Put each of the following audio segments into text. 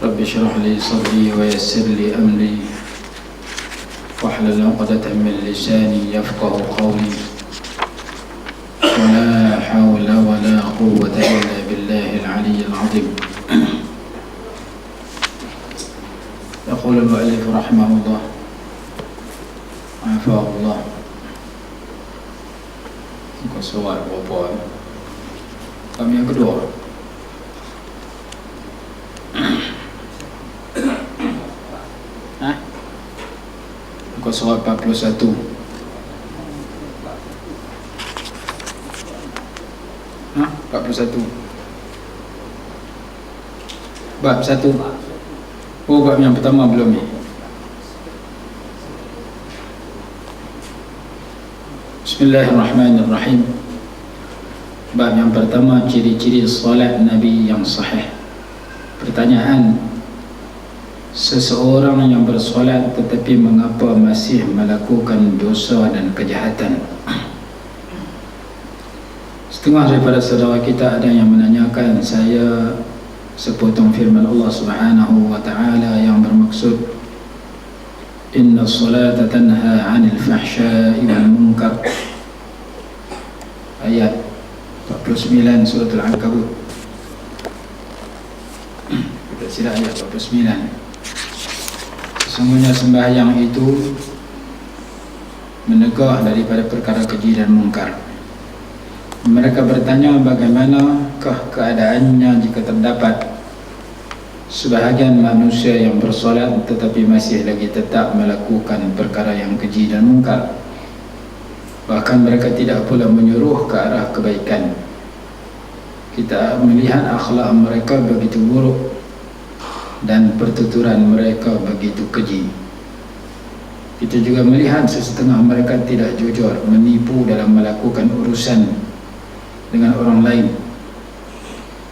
رب اشرح لي صدري ويسر لي أمري واحلل عقدة من لساني يفقه قولي ولا حول ولا قوة إلا بالله العلي العظيم. يقول المؤلف رحمه الله عافاه الله. Kau soal berapa? Kami yang kedua. Kau soal 41. Hah? 41. Bab 1. Oh, bab yang pertama belum ni. Bismillahirrahmanirrahim. Bab yang pertama, ciri-ciri solat Nabi yang sahih. Pertanyaan: seseorang yang bersolat tetapi mengapa masih melakukan dosa dan kejahatan? Setengah daripada saudara kita ada yang menanyakan saya sepotong firman Allah Subhanahu wa taala yang bermaksud Inna salata tanha 'anil fahsya'i wal munkar, ayat 49 surah Al-Ankabut. Kita silap ayat 49. Sesungguhnya sembahyang itu menegah daripada perkara keji dan mungkar. Mereka bertanya, bagaimanakah keadaannya jika terdapat sebahagian manusia yang bersolat tetapi masih lagi tetap melakukan perkara yang keji dan mungkar. Bahkan mereka tidak pula menyuruh ke arah kebaikan. Kita melihat akhlak mereka begitu buruk dan pertuturan mereka begitu keji. Kita juga melihat sesetengah mereka tidak jujur, menipu dalam melakukan urusan dengan orang lain,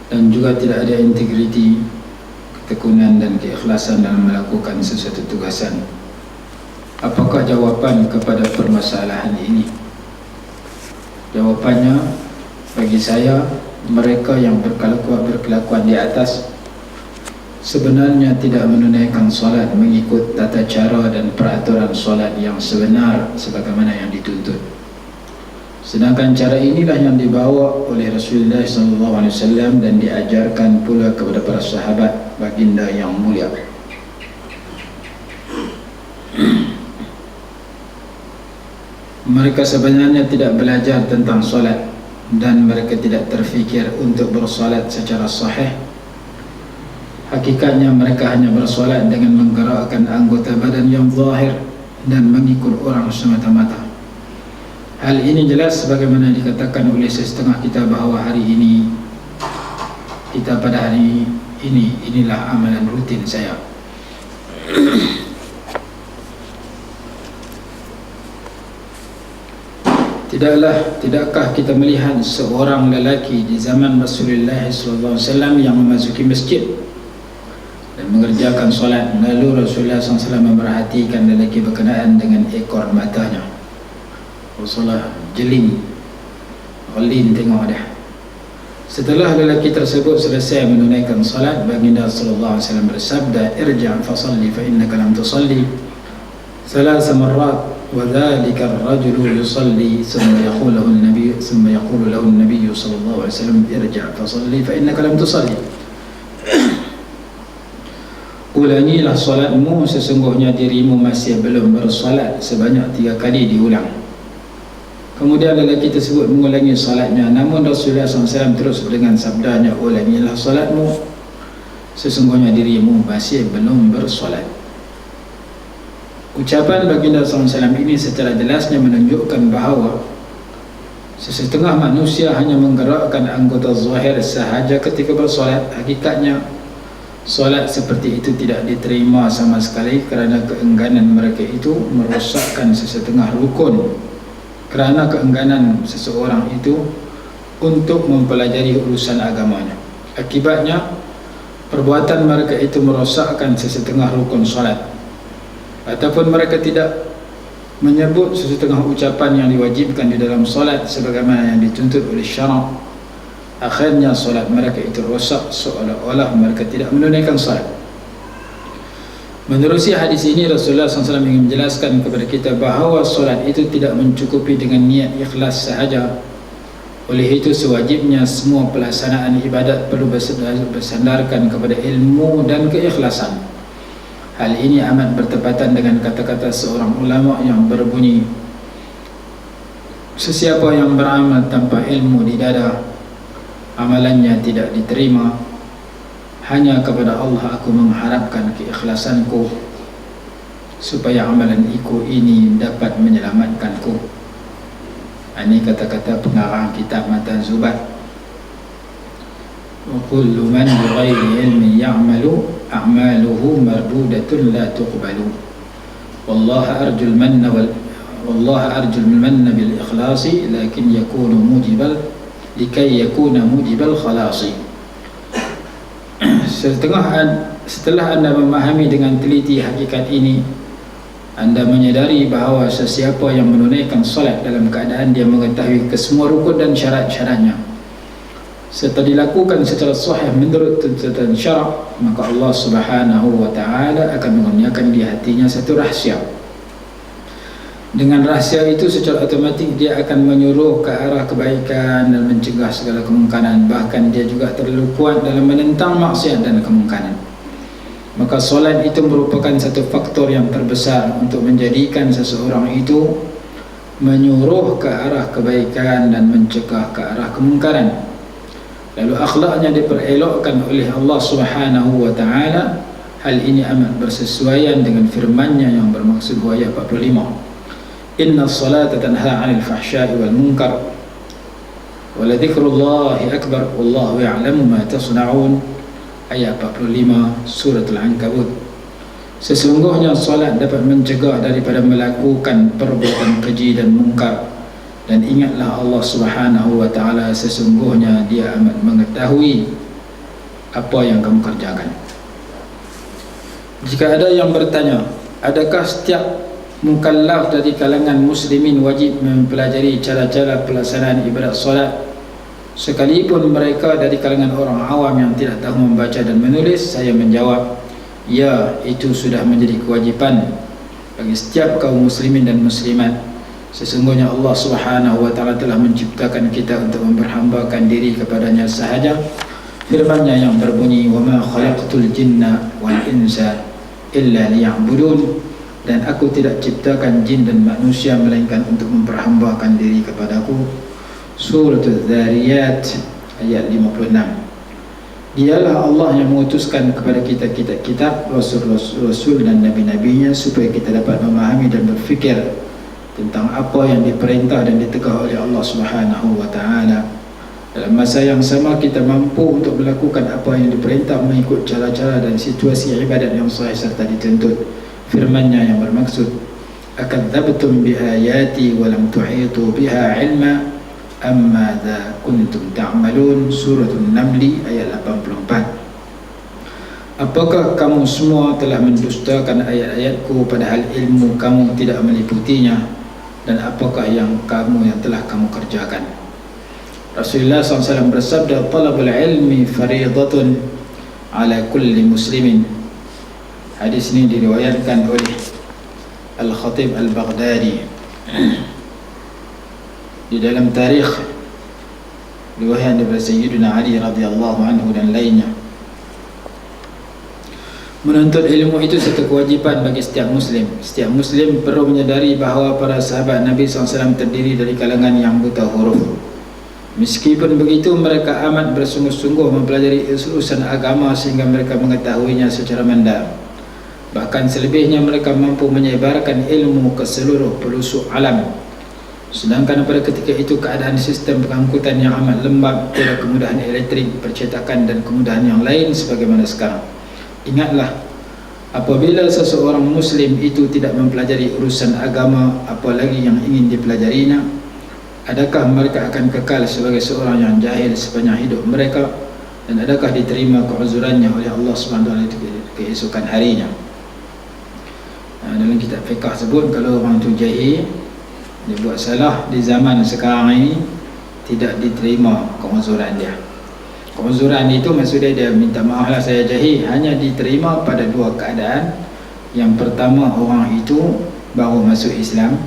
dan juga tidak ada integriti, ketekunan dan keikhlasan dalam melakukan sesuatu tugasan. Apakah jawapan kepada permasalahan ini? Jawapannya, bagi saya, mereka yang berkelakuan di atas sebenarnya tidak menunaikan solat mengikut tata cara dan peraturan solat yang sebenar sebagaimana yang dituntut. Sedangkan cara inilah yang dibawa oleh Rasulullah SAW dan diajarkan pula kepada para sahabat baginda yang mulia. Mereka sebenarnya tidak belajar tentang solat dan mereka tidak terfikir untuk bersolat secara sahih. Hakikatnya mereka hanya bersolat dengan menggerakkan anggota badan yang zahir dan mengikut orang semata-mata. Hal ini jelas sebagaimana dikatakan oleh setengah kita bahawa hari ini pada hari ini inilah amalan rutin saya. Tidakkah kita melihat seorang lelaki di zaman Rasulullah SAW yang memasuki masjid dan mengerjakan solat, lalu Rasulullah SAW memerhatikan lelaki berkenaan dengan ekor matanya. Rasulullah jeling, Ghalin tengok dah. Setelah lelaki tersebut selesai menunaikan salat, baginda sallallahu alaihi wasallam bersabda, irja' fasalli fa innaka lam tusalli thalath marrat wa dhalika ar-rajulu yusalli thumma yaqulu lahu an-nabiy sallallahu alaihi wasallam irja' fasalli fa innaka lam tusalli. Ulangilah salatmu, sesungguhnya dirimu masih belum bersalat. Sebanyak 3 kali diulang. Kemudian lelaki tersebut mengulangi salatnya, namun Rasulullah SAW terus dengan sabdanya, ulangilah salatmu, sesungguhnya dirimu masih belum bersolat. Ucapan baginda SAW ini secara jelasnya menunjukkan bahawa sesetengah manusia hanya menggerakkan anggota zahir sahaja ketika bersolat. Hakikatnya solat seperti itu tidak diterima sama sekali kerana keengganan mereka itu merosakkan sesetengah rukun. Kerana keengganan seseorang itu untuk mempelajari urusan agamanya. Akibatnya, perbuatan mereka itu merosakkan sesetengah rukun solat. Ataupun mereka tidak menyebut sesetengah ucapan yang diwajibkan di dalam solat sebagaimana yang dituntut oleh syarak. Akhirnya solat mereka itu rosak seolah-olah mereka tidak menunaikan solat. Menerusi hadis ini, Rasulullah SAW ingin menjelaskan kepada kita bahawa solat itu tidak mencukupi dengan niat ikhlas sahaja. Oleh itu sewajibnya semua pelaksanaan ibadat perlu bersandarkan kepada ilmu dan keikhlasan. Hal ini amat bertepatan dengan kata-kata seorang ulama yang berbunyi, sesiapa yang beramal tanpa ilmu di dada, amalannya tidak diterima. Hanya kepada Allah aku mengharapkan keikhlasanku, supaya amalan iku ini dapat menyelamatkanku. Ini kata-kata pengarang kitab Matan Zubat. Wa kullu man bighairi ilmi ya'malu a'maluhu mardudatun la tuqbalu. Wallaha arjul manna bil ikhlasi lakin yakunu mujibal likay yakuna mujibal khalasi. Setelah anda memahami dengan teliti hakikat ini, anda menyadari bahawa sesiapa yang menunaikan solat dalam keadaan dia mengetahui kesemua rukun dan syarat-syaratnya serta dilakukan secara sahih menurut tuntutan syarak, maka Allah Subhanahu wa ta'ala akan mengurniakan di hatinya satu rahsia. Dengan rahsia itu secara otomatik dia akan menyuruh ke arah kebaikan dan mencegah segala kemungkaran. Bahkan dia juga terlalu kuat dalam menentang maksiat dan kemungkaran. Maka solat itu merupakan satu faktor yang terbesar untuk menjadikan seseorang itu menyuruh ke arah kebaikan dan mencegah ke arah kemungkaran. Lalu akhlaknya diperelokkan oleh Allah Subhanahu wa ta'ala. Hal ini amat bersesuaian dengan firman-Nya yang bermaksud ayat 45. Inna salata tanha 'anil fahsya'i wal munkar wa la dzikrullahi akbar wallahu ya'lamu ma tasna'un. Ayat 45 suratul Ankabut. Sesungguhnya salat dapat mencegah daripada melakukan perbuatan keji dan mungkar, dan ingatlah Allah Subhanahu wa ta'ala, sesungguhnya dia amat mengetahui apa yang kamu kerjakan. Jika ada yang bertanya, adakah setiap mukallaf dari kalangan muslimin wajib mempelajari cara-cara pelaksanaan ibadat solat, sekalipun mereka dari kalangan orang awam yang tidak tahu membaca dan menulis? Saya menjawab, ya, itu sudah menjadi kewajipan bagi setiap kaum muslimin dan muslimat. Sesungguhnya Allah Subhanahu wa ta'ala telah menciptakan kita untuk memperhambakan diri kepadanya sahaja. Firman-Nya yang berbunyi, wa ma khalaqtul jinna wal insa illa liya'budun, dan aku tidak ciptakan jin dan manusia melainkan untuk memperhambakan diri kepadaku. Suratul Dzariyat ayat 56. Dialah Allah yang mengutuskan kepada kita kitab, rasul dan nabi-nabinya, supaya kita dapat memahami dan berfikir tentang apa yang diperintah dan ditegah oleh Allah Subhanahu wa ta'ala. Dalam masa yang sama kita mampu untuk melakukan apa yang diperintah mengikut cara-cara dan situasi ibadat yang sahih serta dituntut. Firman-Nya yang bermaksud, akadzabtum bi ayati wa lam tuhitu biha ilma amma dza kuntum ta'malun. Suratul Namli ayat 84. Apakah kamu semua telah mendustakan ayat-ayatku padahal ilmu kamu tidak meliputinya, dan apakah yang telah kamu kerjakan? Rasulullah SAW bersabda, talabul ilmi faridatun ala kulli muslimin. Hadis ini diriwayatkan oleh Al-Khatib Al-Baghdadi di dalam tarikh, riwayat daripada Sayyidina Ali radhiyallahu anhu dan lainnya. Menuntut ilmu itu satu kewajipan bagi setiap muslim. Setiap muslim perlu menyadari bahawa para sahabat Nabi SAW terdiri dari kalangan yang buta huruf. Meskipun begitu, mereka amat bersungguh-sungguh mempelajari urusan agama sehingga mereka mengetahuinya secara mendalam. Bahkan selebihnya mereka mampu menyebarkan ilmu ke seluruh pelosok alam. Sedangkan pada ketika itu keadaan sistem pengangkutan yang amat lembab, tidak kemudahan elektrik, percetakan dan kemudahan yang lain sebagaimana sekarang. Ingatlah, apabila seseorang muslim itu tidak mempelajari urusan agama, apalagi yang ingin dipelajarinya, adakah mereka akan kekal sebagai seorang yang jahil sepanjang hidup mereka, dan adakah diterima keuzurannya oleh Allah SWT keesokan harinya? Dalam kitab fiqh sebut, kalau orang itu jahil, dia buat salah di zaman sekarang ini, tidak diterima keuzuran dia. Keuzuran itu maksudnya dia minta maaflah saya jahil, hanya diterima pada dua keadaan. Yang pertama, orang itu baru masuk Islam.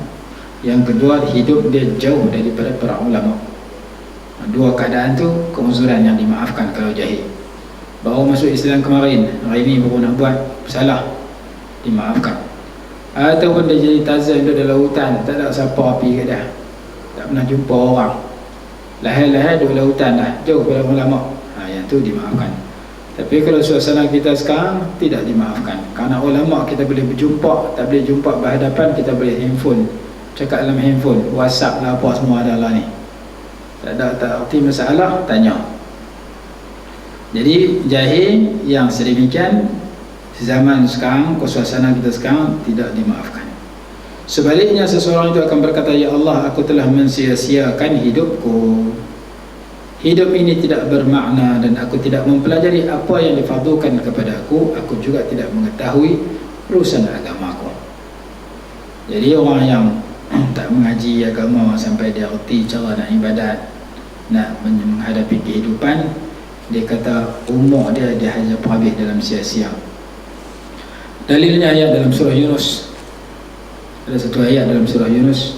Yang kedua, hidup dia jauh daripada para ulama. Dua keadaan tu keuzuran yang dimaafkan kalau jahil. Baru masuk Islam kemarin, hari ni baru nak buat salah, dimaafkan. Ataupun dia jadi tazam duduk dalam hutan, tak ada siapa api kat dia, tak pernah jumpa orang, lahir-lahir duduk dalam hutan dah, jauh daripada ulama, yang tu dimaafkan. Tapi kalau suasana kita sekarang tidak dimaafkan. Kerana ulama kita boleh berjumpa, tak boleh jumpa berhadapan, kita boleh handphone, cakap dalam handphone, WhatsApp lah, apa semua ada lah ni. Tak arti masalah, tanya. Jadi jahil yang sedemikian zaman sekarang, suasana kita sekarang tidak dimaafkan. Sebaliknya, seseorang itu akan berkata, ya Allah, aku telah mensia-siakan hidupku. Hidup ini tidak bermakna dan aku tidak mempelajari apa yang difardukan kepada aku. Aku juga tidak mengetahui urusan agamaku. Jadi orang yang tak mengaji agama sampai dia reti cara nak ibadat, nak menghadapi kehidupan, dia kata umur dia hanya habis dalam sia-sia. Dalilnya ayat dalam surah Yunus. Ada satu ayat dalam surah Yunus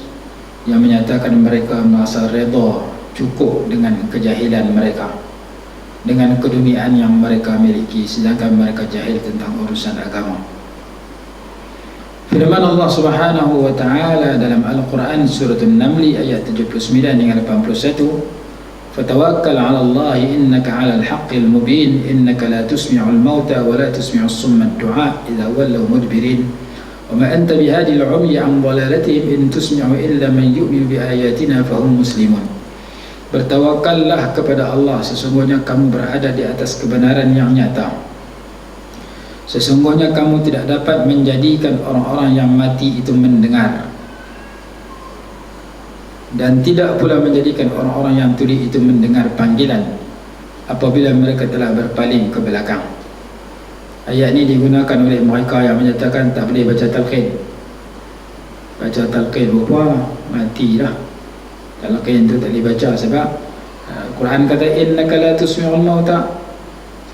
yang menyatakan mereka merasa redha, cukup dengan kejahilan mereka, dengan keduniaan yang mereka miliki, sedangkan mereka jahil tentang urusan agama. Firman Allah Subhanahu wa taala dalam Al-Quran surah An-Naml ayat 79 hingga 81, "Fatawakkal 'ala Allah innaka 'alal haqqil mubin innaka la tusmi'ul mauta wa la tusmi'us summa ad-du'a idza wallaw mudbirin wa ma anta bihadil 'umyi 'an dhalalatihim in tusmi'u illa man yu'minu bi ayatina fahum muslimun." Bertawakallah kepada Allah, sesungguhnya kamu berada di atas kebenaran yang nyata. Sesungguhnya kamu tidak dapat menjadikan orang-orang yang mati itu mendengar, dan tidak pula menjadikan orang-orang yang tuli itu mendengar panggilan apabila mereka telah berpaling ke belakang. Ayat ini digunakan oleh mereka yang menyatakan tak boleh baca talqin. Baca talqin berapa? Mati dah. Talqin tu tak boleh baca sebab Quran kata innaka la tusmi'ul mauta,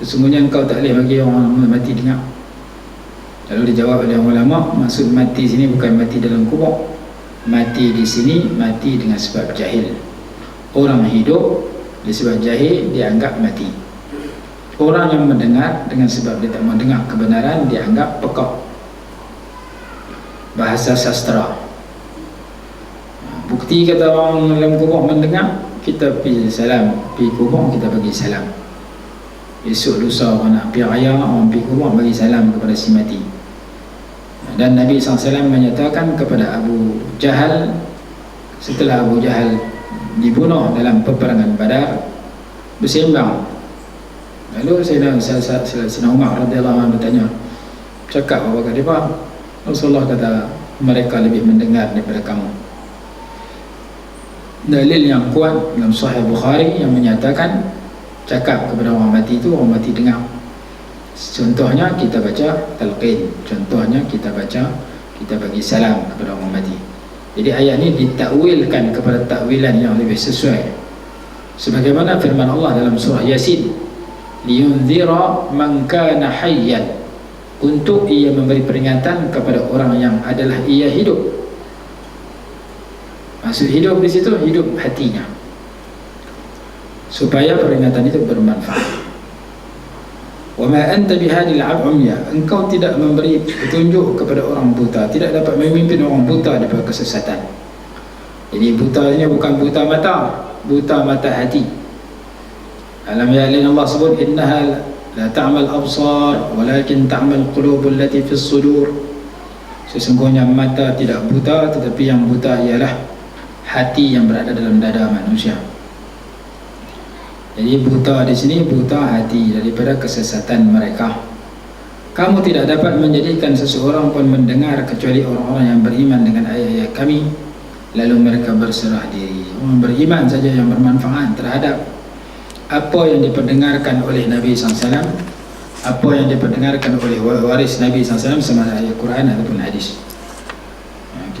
sesungguhnya engkau tak boleh bagi orang mati dengar. Lalu dijawab oleh ulama, maksud mati sini bukan mati dalam kubur. Mati di sini mati dengan sebab jahil. Orang hidup disebab jahil dianggap mati. Orang yang mendengar dengan sebab dia tak mendengar kebenaran dianggap pekak. Bahasa sastra. Bukti kata orang dalam kubur mendengar, kita pergi salam, pergi kubur kita bagi salam. Esok lusa orang nak pergi raya, orang pergi kubur bagi salam kepada si mati. Dan Nabi SAW menyatakan kepada Abu Jahal, setelah Abu Jahal dibunuh dalam peperangan Badar, bersembang. Lalu Sayyidina Umar radhiyallahu anhu bertanya, cakap apa kata dia? Rasulullah kata, mereka lebih mendengar daripada kamu. Dalil yang kuat dalam Sahih Bukhari yang menyatakan cakap kepada orang mati itu, orang mati dengar. Contohnya kita baca talqin, contohnya kita bagi salam kepada orang mati. Jadi ayat ini ditakwilkan kepada takwilan yang lebih sesuai, sebagaimana firman Allah dalam surah Yasin, liyunzira man kana hayyan, untuk ia memberi peringatan kepada orang yang adalah ia hidup. Maksud hidup di situ hidup hatinya, supaya peringatan itu bermanfaat. Wa ma anta bihadil 'umya, engkau tidak memberi petunjuk kepada orang buta, tidak dapat memimpin orang buta daripada kesesatan. Jadi buta ini bukan buta mata, buta mata hati. Alam ya'lam Allah sebut innaha la ta'mal absar walakin ta'mal qulubul lati fis sudur. Sesungguhnya mata tidak buta, tetapi yang buta ialah hati yang berada dalam dada manusia. Jadi buta di sini buta hati daripada kesesatan mereka. Kamu tidak dapat menjadikan seseorang pun mendengar kecuali orang-orang yang beriman dengan ayat-ayat kami, lalu mereka berserah diri. Orang beriman saja yang bermanfaat terhadap apa yang diperdengarkan oleh Nabi SAW, apa yang diperdengarkan oleh waris Nabi SAW sama ada ayat Quran ataupun hadis.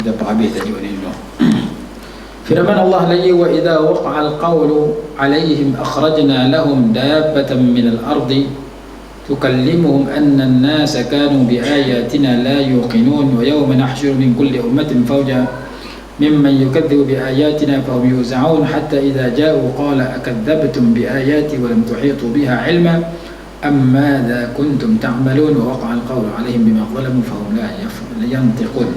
Kita habis tadi oleh dulu. Firman Allah lagi, wa idza waqa'a al-qawlu 'alaihim akhrajna lahum dabbatan min al-ardi tukallimuhum anna an-nasa kanu biayatina la yuqinun wa yawma nahsyuru min kulli ummatin fawja mimman yukadzibu biayatina fahum yuz'un hatta idza ja'u qala akadzabtum biayati wa lam tuhitu biha 'ilma am madza kuntum ta'malun wa waqa'a al-qawlu 'alaihim bima zalamu fahum la yantiqun.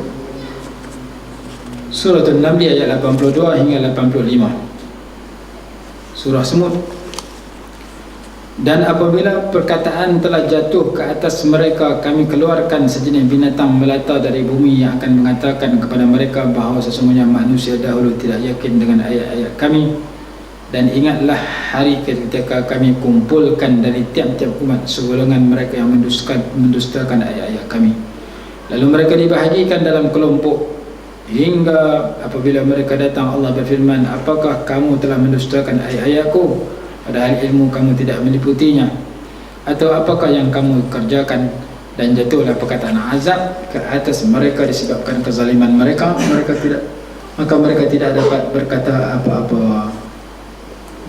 Surah An-Naml ayat 82 hingga 85. Surah Semut. Dan apabila perkataan telah jatuh ke atas mereka, kami keluarkan sejenis binatang melata dari bumi yang akan mengatakan kepada mereka bahawa sesungguhnya manusia dahulu tidak yakin dengan ayat-ayat kami. Dan ingatlah hari ketika kami kumpulkan dari tiap-tiap umat segolongan mereka yang mendustakan ayat-ayat kami. Lalu mereka dibahagikan dalam kelompok hingga apabila mereka datang, Allah berfirman, apakah kamu telah mendustakan ayat-ayatku padahal ilmu kamu tidak meliputinya, atau apakah yang kamu kerjakan? Dan jatuhlah perkataan azab ke atas mereka disebabkan kezaliman mereka. Maka mereka tidak dapat berkata apa-apa.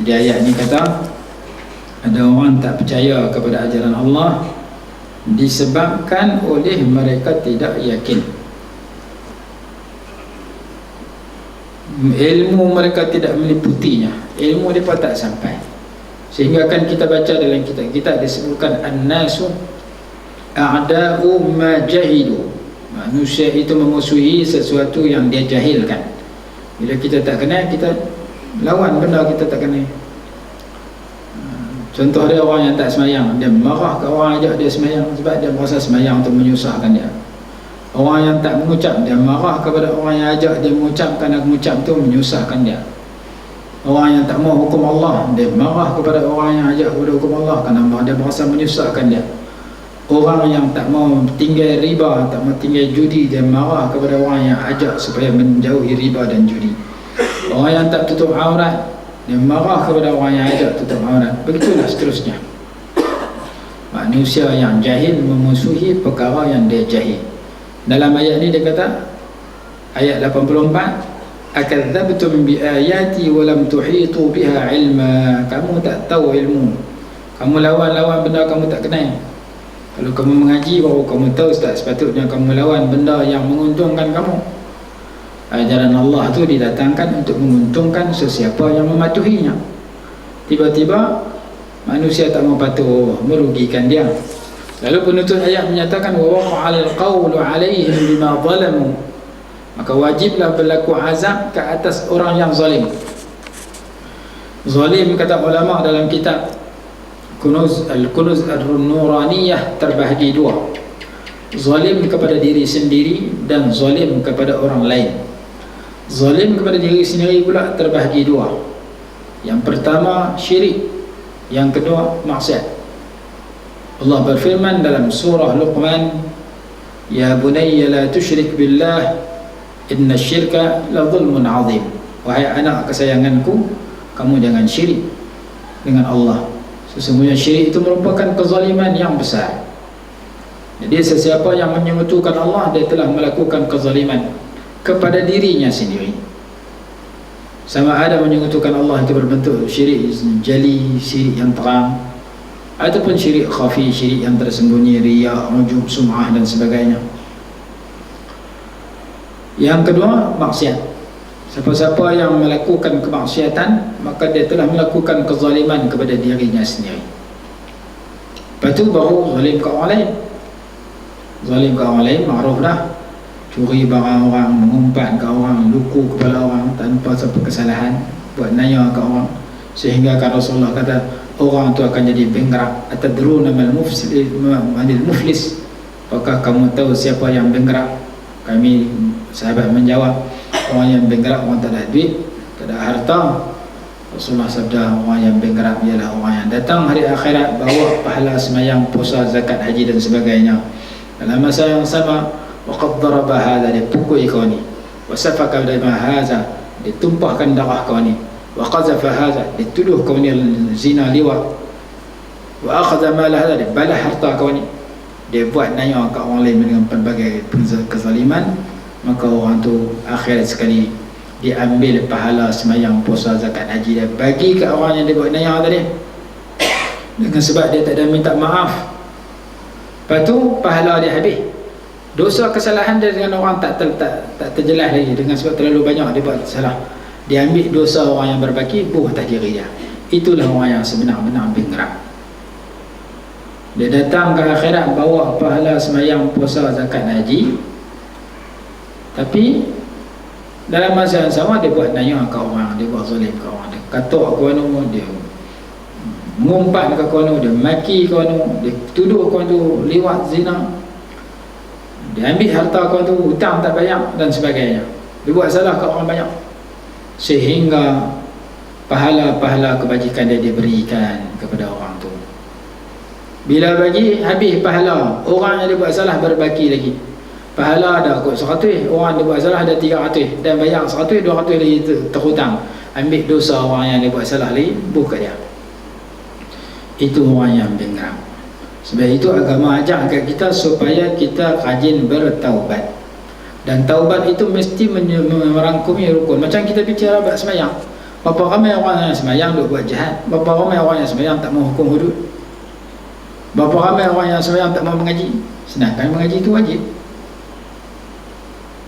Di ayat ini kata ada orang tak percaya kepada ajaran Allah disebabkan oleh mereka tidak yakin. Ilmu mereka tidak meliputinya, ilmu mereka tak sampai. Sehingga kan kita baca dalam kitab disebutkan an-nasu a'da'u ma jahilu. Manusia itu memusuhi sesuatu yang dia jahilkan. Bila kita tak kenal, kita lawan benda kita tak kenal. Contoh dia orang yang tak semayang, dia marah ke orang ajak dia semayang sebab dia merasa semayang untuk menyusahkan dia. Orang yang tak mengucap, dia marah kepada orang yang ajak dia mengucap kerana mengucap itu menyusahkan dia. Orang yang tak mau hukum Allah, dia marah kepada orang yang ajak kepada hukum Allah kerana dia merasa menyusahkan dia. Orang yang tak mau tinggal riba, tak mau tinggal judi, dia marah kepada orang yang ajak supaya menjauhi riba dan judi. Orang yang tak tutup aurat, dia marah kepada orang yang ajak tutup aurat. Begitulah seterusnya. Manusia yang jahil memusuhi perkara yang dia jahil. Dalam ayat ini dia kata, ayat 84, akadzabtum biayati wa lam tuhitu biha ilma. Kamu tak tahu ilmu, kamu lawan benda kamu tak kenal. Kalau kamu mengaji baru kamu tahu, tak sepatutnya kamu lawan benda yang menguntungkan kamu. Ajaran Allah itu didatangkan untuk menguntungkan sesiapa yang mematuhinya. Tiba-tiba manusia tak mau patuh, merugikan dia. Lalu penutup ayat menyatakan wa waqa'al qawlu 'alaihim bima zalamu. Maka wajiblah berlaku azab ke atas orang yang zalim. Zalim kata ulama dalam kitab Kunuz An-Nuraniyah terbahagi dua. Zalim kepada diri sendiri dan zalim kepada orang lain. Zalim kepada diri sendiri pula terbahagi dua. Yang pertama syirik, yang kedua maksiat. Allah berfirman dalam surah Luqman, ya bunayya la tusyrik billah inna syirka la zulmun azim. Wahai anak kesayanganku, kamu jangan syirik dengan Allah. Sesungguhnya syirik itu merupakan kezaliman yang besar. Jadi sesiapa yang menyekutukan Allah, dia telah melakukan kezaliman kepada dirinya sendiri. Sama ada menyekutukan Allah itu berbentuk syirik jali, syirik yang terang, ataupun syirik khafi, syirik yang tersembunyi, riya, ujub, sum'ah dan sebagainya. Yang kedua, maksiat. Siapa-siapa yang melakukan kemaksiatan, maka dia telah melakukan kezaliman kepada dirinya sendiri. Lepas tu baru zalim ke orang lain. Zalim ke orang lain ma'ruf dah. Curi barang orang, mengumpat ke orang, luku kepala orang tanpa satu kesalahan, buat naya ke orang. Sehingga kan Rasulullah kata, orang tu akan jadi bankrupt. Atadruna mal muflis. Apakah kamu tahu siapa yang bankrupt? Kami sahabat menjawab, orang yang bankrupt orang tak ada duit, tak ada harta. Rasulullah sabda, orang yang bankrupt ialah orang yang datang hari akhirat bawa pahala semayang, puasa, zakat, haji dan sebagainya. Dalam masa yang sama, waqad daraba hadha, dia pukul kau ni, wa safaka dama hadha, dia tumpahkan darah kau ni, wa qazafa hadha, dia tuduh kau ni zina liwat, wa akhadha mal hadha, dia balas harta kau ni, dia buat naya kat orang lain dengan pelbagai kezaliman. Maka orang tu akhirat sekali diambil pahala semayang, puasa, zakat, haji, dia bagi ke orang yang dia buat naya tadi. Dengan sebab dia tak ada minta maaf, Lepas tu pahala dia habis. Dosa kesalahan dia dengan orang tak terjelas lagi, dengan sebab terlalu banyak dia buat salah. Dia ambil dosa orang yang berbaki, buh atas diri dia. Itulah orang yang sebenar-benar bingkrap. Dia datang ke akhirat bawa pahala semayang, puasa, zakat, haji, tapi dalam masa yang sama dia buat naya ke orang, dia buat zalim ke orang, dia katuk ke orang, dia mengumpat ke orang, dia maki ke orang, dia tuduh orang tu liwat, zina, dia ambil harta orang tu, hutang tak bayar dan sebagainya. Dia buat salah ke orang banyak, sehingga pahala-pahala kebajikan dia diberikan kepada orang tu. Bila bagi habis pahala, orang yang dia buat salah berbaki lagi. Pahala ada kot 100, orang dia buat salah ada 300, dan bayar 100, 200 lagi terhutang. Ambil dosa orang yang dia buat salah lagi, buka dia. Itu orang yang bingkrap. Sebab itu agama ajak kat kita supaya kita rajin bertaubat. Dan taubat itu mesti merangkumi rukun. Macam kita bicara bab semayang. Berapa ramai orang yang semayang duk buat jahat, berapa ramai orang yang semayang tak mau hukum hudud, berapa ramai orang yang semayang tak mau mengaji, sedangkan mengaji itu wajib.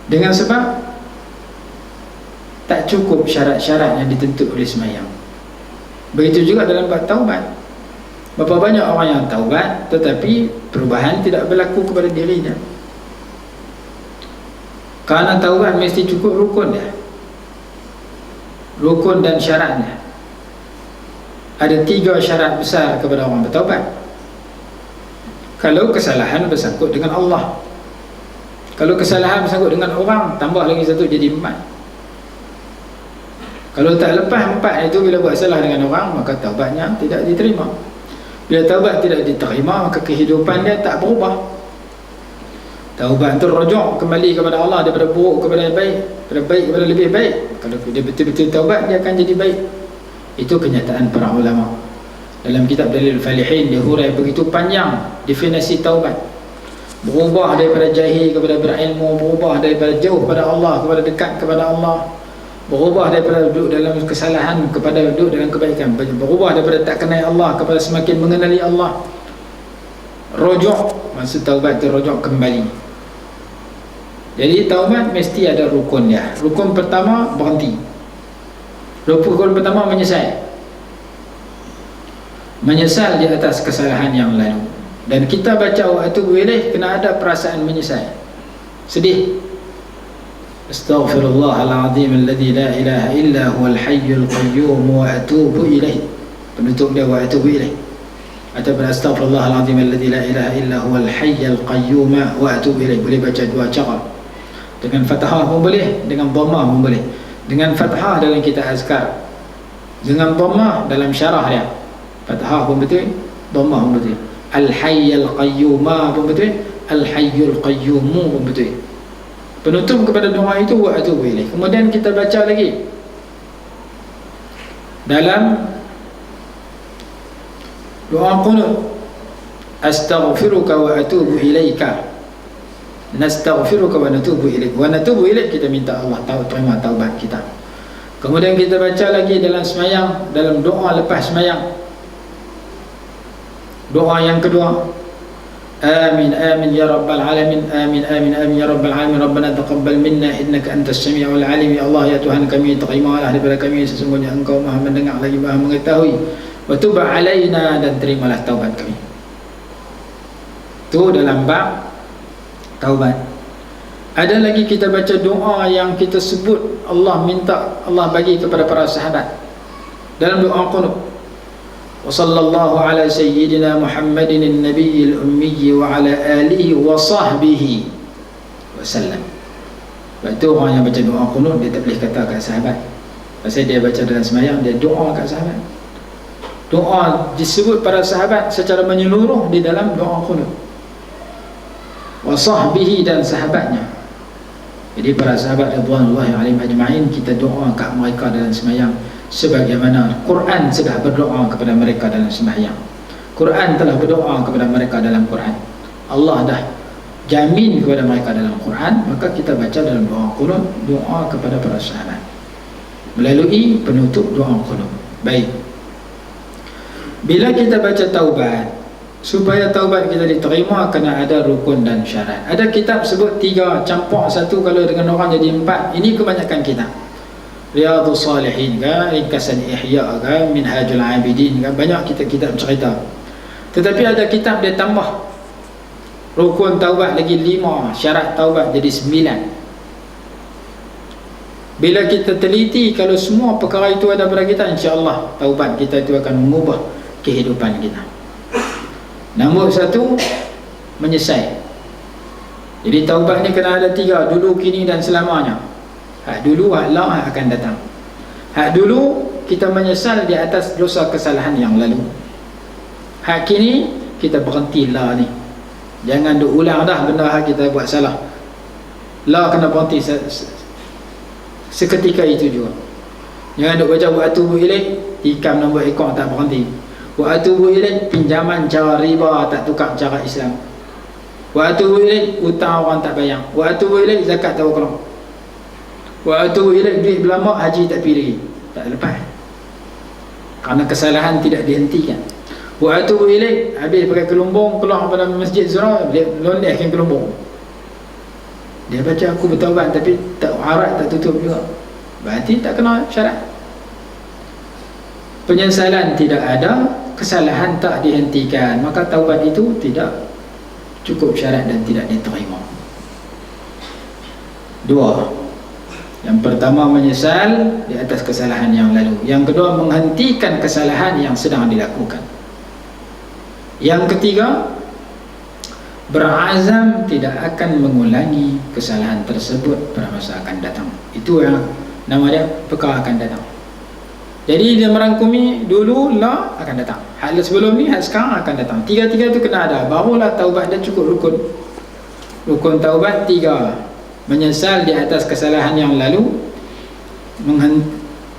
Dengan sebab tak cukup syarat-syarat yang ditentu oleh semayang. Begitu juga dalam bab taubat. Berapa banyak orang yang taubat tetapi perubahan tidak berlaku kepada dirinya. Kerana taubat mesti cukup rukun dia, rukun dan syaratnya. Ada 3 syarat besar kepada orang bertaubat. Kalau kesalahan bersangkut dengan Allah, kalau kesalahan bersangkut dengan orang, tambah lagi 1 jadi 4. Kalau tak lepas 4 itu, bila buat salah dengan orang, maka taubatnya tidak diterima. Bila taubat tidak diterima, maka kehidupan dia tak berubah. Taubat itu rujuk kembali kepada Allah, daripada buruk kepada baik, daripada baik kepada lebih baik. Kalau dia betul-betul taubat, dia akan jadi baik. Itu kenyataan para ulama. Dalam kitab Dalil Falihin dia hurai begitu panjang definisi taubat. Berubah daripada jahil kepada berilmu, berubah daripada jauh kepada Allah kepada dekat kepada Allah, berubah daripada duduk dalam kesalahan kepada duduk dalam kebaikan, berubah daripada tak kenal Allah kepada semakin mengenali Allah. Rujuk, maksud taubat itu rujuk kembali. Jadi taubat mesti ada rukun dia. Rukun pertama berhenti. Rukun pertama menyesal. Menyesal di atas kesalahan yang lalu. Dan kita baca wa atubu ilaih kena ada perasaan menyesal, sedih. Astaghfirullahalazim alladzi la ilaha illa huwal hayyul qayyum wa atubu ilaih. Penutup dia wa atubu ilaih. Ataupun astaghfirullahalazim alladzi la ilaha illa huwal hayyul qayyum wa atubu ilaih. Boleh baca 2 cara. Dengan fathah pun boleh, dengan dhammah pun boleh. Dengan fathah dalam kitab azkar, dengan dhammah dalam syarah dia. Fathah pun betul, dhammah pun betul. Al-Hayyul Qayyum pun betul, Al-Hayyul Qayyum pun betul. Penutup kepada doa itu wa atubu ilaih. Kemudian kita baca lagi dalam doa qunut, astaghfiruka wa atubu ilaika, nastaghfiruka wa natubu ilaik. Wa natubu ilaik, kita minta Allah tahu terima taubat kita. Kemudian kita baca lagi dalam semayang, dalam doa lepas semayang, doa yang kedua, amin amin ya rabbal alamin, amin amin amin ya rabbal alamin, rabbana taqabbal minna innaka antas samiul alim. Ya Allah, ya Tuhan kami, terimalah daripada kami, sesungguhnya Engkau Maha mendengar lagi Maha mengetahui. Wa tub alaina, dan terimalah taubat kami. Itu dalam bab taubat. Ada lagi kita baca doa yang kita sebut Allah minta, Allah bagi kepada para sahabat dalam doa qunut. Wa sallallahu ala sayyidina Muhammadin an-nabiyil ummi wa ala alihi wa sahbihi wasallam. Itu orang yang baca doa qunut, dia tak boleh kata kat sahabat. Pasal dia baca dalam semayang, dia doa kat sahabat. Doa disebut para sahabat secara menyeluruh di dalam doa qunut. Wa sahbihi, dan sahabatnya. Jadi para sahabat radhiyallahu alaihim ajma'in, kita doa kat mereka dalam semayang sebagaimana Quran sudah berdoa kepada mereka dalam sembahyang. Quran telah berdoa kepada mereka dalam Quran. Allah dah jamin kepada mereka dalam Quran, maka kita baca dalam doa qunut, doa kepada para sahabat melalui penutup doa qunut. Baik. Bila kita baca taubat, Supaya taubat kita diterima, kena ada rukun dan syarat. Ada kitab sebut 3, campur satu kalau dengan orang jadi 4. Ini kebanyakan kitab. Riyadhus Salihin ke, Ringkasan Ihya ke, Minhajul Abidin ke, banyak kitab-kitab cerita. Tetapi ada kitab dia tambah rukun taubat lagi 5, syarat taubat jadi 9. Bila kita teliti, kalau semua perkara itu ada pada kita, insya-Allah taubat kita itu akan mengubah kehidupan kita. Nombor 1, menyesal. Jadi taubat ni kena ada 3, dulu, kini dan selamanya. Hak dulu, hak lah, hak akan datang. Hak dulu, kita menyesal di atas dosa kesalahan yang lalu. Hak kini, kita berhentilah ni. Jangan duk ulang dah benda hak kita buat salah. Lah kena berhenti seketika itu juga. Jangan duk baca wa atubu ilaih, tikam nombor ekor tak berhenti. Wa atubu ilaih, pinjaman cara riba tak tukar cara Islam. Wa atubu ilaih, hutang orang tak bayar. Wa atubu ilaih, zakat tak berkurang. Wa atubu ilaih, duit berlambak, haji tak pergi lagi, tak lepas, kerana kesalahan tidak dihentikan. Wa atubu ilaih, habis pakai kelumbung, keluar pada masjid surau, dia londehkan kelumbung. Dia baca aku bertaubat tapi tak harat, tak tutup juga, berarti tak kena syarat. Penyesalan tidak ada, kesalahan tak dihentikan, maka taubat itu tidak cukup syarat dan tidak diterima. 2. Yang pertama, menyesal di atas kesalahan yang lalu. Yang kedua, menghentikan kesalahan yang sedang dilakukan. Yang ketiga, berazam tidak akan mengulangi kesalahan tersebut pada masa akan datang. Itu yang nama dia perkara akan datang. Jadi dia merangkumi dulu lah akan datang, hal sebelum ni, hal sekarang akan datang. Tiga-tiga tu kena ada, barulah taubat dia cukup rukun. Rukun taubat 3. Menyesal di atas kesalahan yang lalu,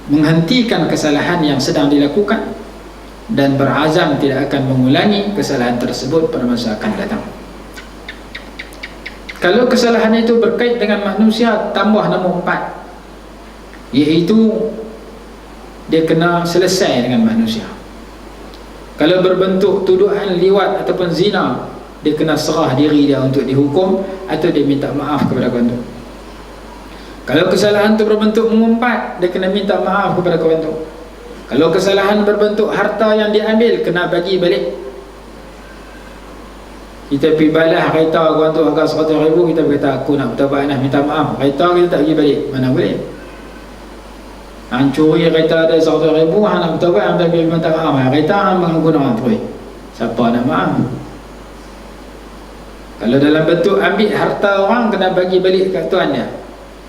menghentikan kesalahan yang sedang dilakukan, dan berazam tidak akan mengulangi kesalahan tersebut pada masa akan datang. Kalau kesalahan itu berkait dengan manusia, tambah nombor 4, iaitu dia kena selesai dengan manusia. Kalau berbentuk tuduhan liwat ataupun zina, dia kena serah diri dia untuk dihukum atau dia minta maaf kepada kawan tu. Kalau kesalahan itu berbentuk mengumpat, dia kena minta maaf kepada kawan tu. Kalau kesalahan berbentuk harta yang diambil, kena bagi balik. Kita pergi balas kereta kawan tu harga 100,000, kita berkata aku nak bertaubat, nak minta maaf, kereta kita tak bagi balik, mana boleh. Hang curi kereta ada 100,000, hang nak bertaubat, hang tak pergi minta maaf, kereta hang menggunakan terus, siapa nak maaf? Kalau dalam bentuk ambil harta orang, kena bagi balik kat tuan dia.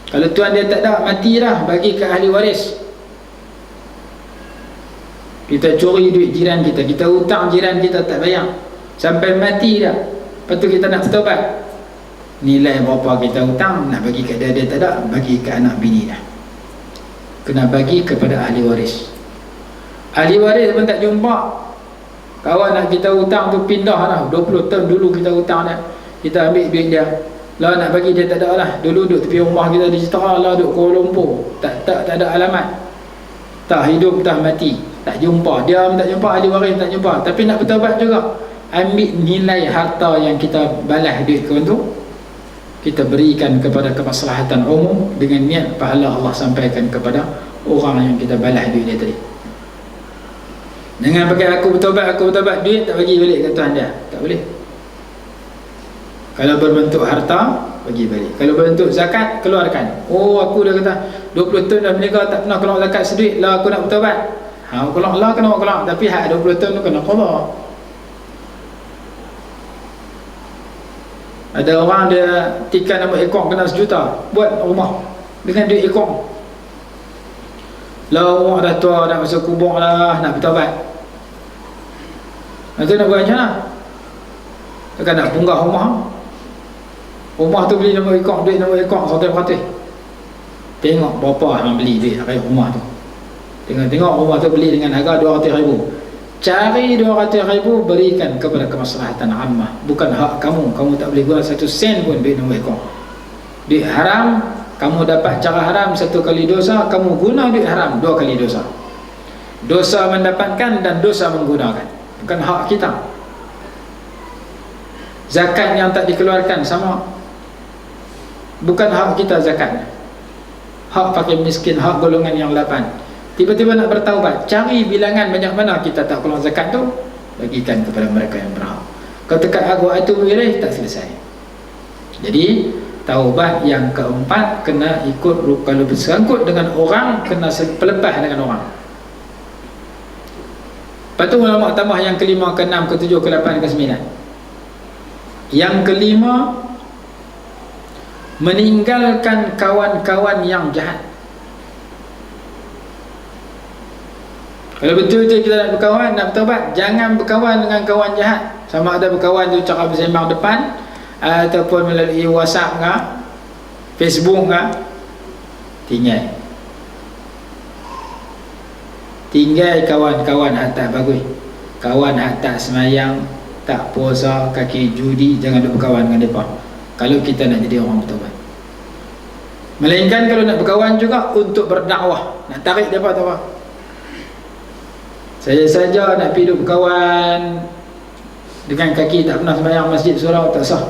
Kalau tuan dia tak ada, mati dah, bagi ke ahli waris. Kita curi duit jiran kita, kita hutang jiran kita tak bayar, sampai mati dah, lepas tu kita nak bertaubat, nilai berapa kita hutang, nak bagi kat dia, dia tak ada, bagi ke anak bini dah, kena bagi kepada ahli waris. Ahli waris pun tak jumpa, kawan nak kita hutang tu pindah lah, 20 tahun dulu kita hutang dah, kita ambil duit dia, lah nak bagi dia tak ada lah, dulu duduk tepi rumah kita di Setara lah, duduk Kuala Lumpur, tak ada alamat, tak hidup tak mati, tak jumpa, dia tak jumpa, ahli waris tak jumpa, tapi nak bertaubat juga, ambil nilai harta yang kita balas duit kawan tu, kita berikan kepada kemaslahatan umum dengan niat pahala Allah sampaikan kepada orang yang kita balas duit dia tadi. Jangan pakai aku bertaubat, duit tak bagi balik ke tuan dia, tak boleh. Kalau berbentuk harta, bagi balik. Kalau berbentuk zakat, keluarkan. Oh, aku dah kata 20 tahun dah berniaga tak pernah keluar zakat seduit, lah aku nak bertaubat. Keluar lah, kena keluar, tapi hak 20 tahun tu kena qada. Ada orang dia tikar nombor ekor kena 1 juta, buat rumah dengan duit ekor. Lah rumah dah tua, dah masuk kubur lah, nak bertaubat. Itu nak buat macam mana? Takkan nak punggah rumah. Rumah tu beli nombor ekor, duit nombor ekor 100%. Tengok berapa hang beli duit rumah tu. Tengok rumah tu beli dengan harga 200,000. Cari 200,000, berikan kepada kemaslahatan ammah, bukan hak kamu. Kamu tak boleh guna 1 sen pun duit nombor ekor. Duit haram, kamu dapat cara haram 1 kali dosa, kamu guna duit haram 2 kali dosa. Dosa mendapatkan dan dosa menggunakan, bukan hak kita. Zakat yang tak dikeluarkan sama, bukan hak kita zakat, hak fakir miskin, hak golongan yang 8. Tiba-tiba nak bertaubat, cari bilangan banyak mana kita tak keluar zakat tu, bagikan kepada mereka yang berhak. Kalau tekat aku atubu ilaih, tak selesai. Jadi taubat yang keempat kena ikut, kalau bersangkut dengan orang, kena pelepah dengan orang. Lepas tu ulama tambah yang kelima, keenam, ketujuh, ke-8, ke-9. Yang kelima, meninggalkan kawan-kawan yang jahat. Kalau betul-betul kita nak berkawan, nak bertaubat, jangan berkawan dengan kawan jahat. Sama ada berkawan tu cara bersembang depan, ataupun melalui WhatsApp ke, Facebook ke, tinggal kawan-kawan hak tak bagus. Kawan hak tak semayang, tak puasa, kaki judi, jangan duk berkawan dengan mereka kalau kita nak jadi orang bertaubat. Melainkan kalau nak berkawan juga untuk berdakwah, nak tarik mereka tu apa. Saya saja nak pergi duk berkawan dengan kaki tak pernah sembahyang masjid surau, tak sah.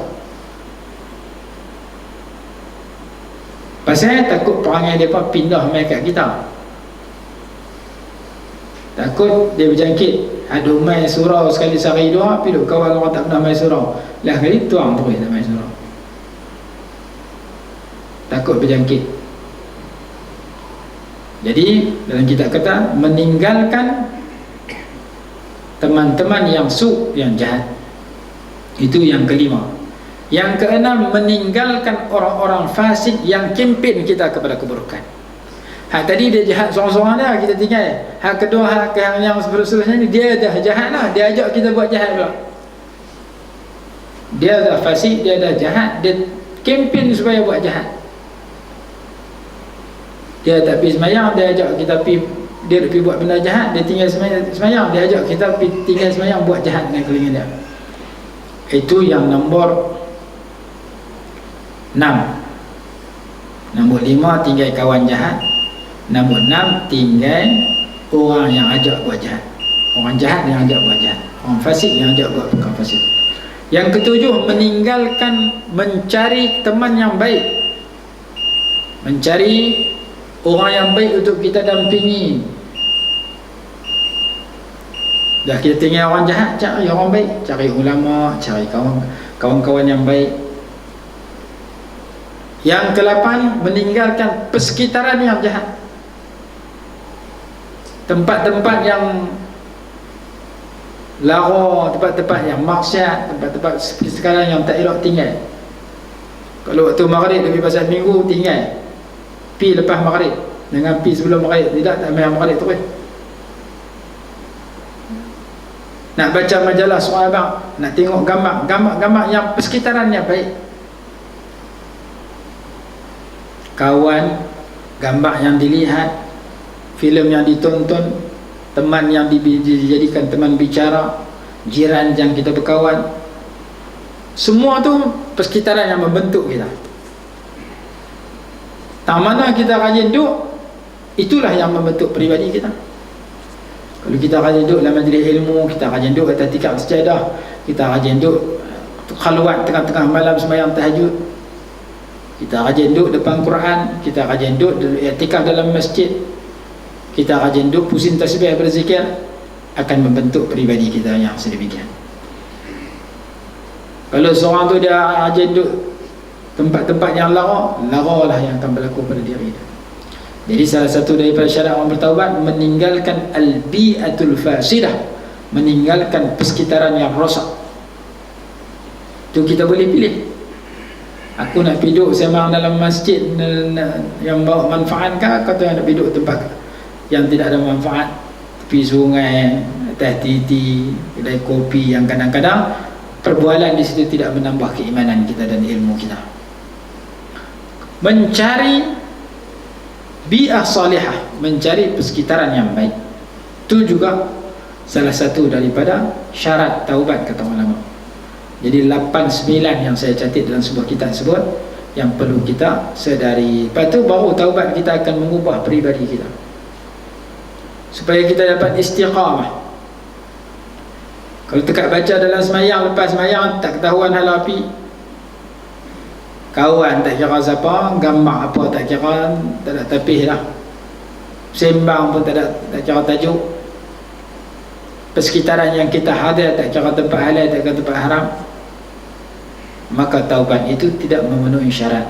Pasal takut perangai mereka pindah mai kat kita, takut dia berjangkit. Ada mai surau sekali sehari dua, pergi duk kawan orang tak pernah mai surau, lah kali tuang terus tak mai surau, takut berjangkit. Jadi dalam kitab kata meninggalkan teman-teman yang su, yang jahat. Itu yang kelima. Yang keenam, meninggalkan orang-orang fasik yang kempen kita kepada keburukan. Hak tadi dia jahat seorang-seorang dah, kita tinggal. Hak kedua, hak yang seterusnya ni, dia dah jahat lah, dia ajak kita buat jahat pula. Dia dah fasik, dia dah jahat, dia kempen supaya buat jahat. Dia tak pergi semayang, dia ajak kita pergi, dia pergi buat benda jahat, dia tinggal semayang, dia ajak kita pergi tinggal semayang buat jahat dengan kelingan dia. Itu yang nombor 6. Nombor 5, tinggal kawan jahat. Nombor 6, tinggal orang yang ajak buat jahat. Orang jahat yang ajak buat jahat, orang fasik yang ajak buat perkara fasik. Yang ketujuh, meninggalkan, mencari teman yang baik, mencari orang yang baik untuk kita dampingi. Dah kita tinggal orang jahat, cari orang baik, cari ulama, cari kawan-kawan yang baik. Yang ke-8, meninggalkan persekitaran yang jahat, tempat-tempat yang lara, tempat-tempat yang maksiat, tempat-tempat sekarang yang tak elok tinggal. Kalau waktu maghrib lebih pasal minggu, tinggal. Pi lepas maghrib, dengan pi sebelum maghrib, tidak, tak main maghrib terus. Nak baca majalah soal abang, nak tengok gambar yang persekitarannya baik. Kawan, gambar yang dilihat, filem yang ditonton, teman yang dijadikan teman bicara, jiran yang kita berkawan, semua tu persekitaran yang membentuk kita. Tak mana kita rajin duduk, itulah yang membentuk peribadi kita. Kalau kita rajin duduk dalam majlis ilmu, kita rajin duduk atas tikar sejadah, kita rajin duduk khalwat tengah-tengah malam sembahyang tahajud, kita rajin duduk depan Quran, kita rajin duduk i'tikaf dalam masjid, kita rajin duduk pusing tasbih berzikir, akan membentuk peribadi kita yang sedemikian. Kalau seorang tu dia rajin duduk tempat-tempat yang lara lah yang akan berlaku pada diri dia. Jadi salah satu daripada syarat orang bertaubat, meninggalkan al-bi'atul fasidah, meninggalkan persekitaran yang rosak. Tu kita boleh pilih. Aku nak pergi duduk sembang dalam masjid yang bawa manfaat ke, atau nak pergi duduk tempat yang tidak ada manfaat, tepi sungai, atas titi, kedai kopi yang kadang-kadang perbualan di situ tidak menambah keimanan kita dan ilmu kita. Mencari bi'ah salihah, mencari persekitaran yang baik, itu juga salah satu daripada syarat taubat, kata ulama. Jadi 8-9 yang saya catat dalam sebuah kitab sebut yang perlu kita sedari. Lepas tu baru taubat kita akan mengubah peribadi kita, supaya kita dapat istiqamah. Kalau tekak baca dalam semayang, lepas semayang tak ketahuan hal api, kawan tak kira siapa, gambar apa tak kira, tak ada tapih lah, sembang pun tak ada, tak kira tajuk, persekitaran yang kita hadir tak kira tempat halal, tak kira tempat haram, maka taubat itu tidak memenuhi syarat.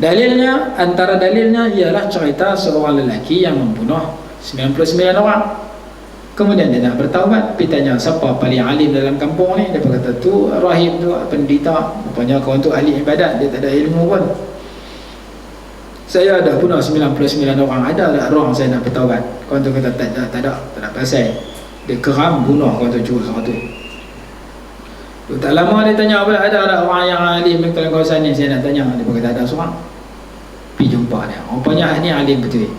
Dalilnya, antara dalilnya ialah cerita seorang lelaki yang membunuh 99 orang. Kemudian dia nak bertaubat, pergi tanya siapa paling alim dalam kampung ni. Dia berkata tu rahib tu, pendeta. Rupanya kau untuk ahli ibadat, dia tak ada ilmu pun. Saya ada bunuh 99 orang, ada tak ruang saya nak bertaubat? Kau tu kata tak ada pasal. Dia keram bunuh kau tu curus tu. Tak lama dia tanya apa, ada orang yang alim dalam kawasan ni, saya nak tanya. Dia berkata ada seorang. Pergi jumpa dia, rupanya ni alim betul.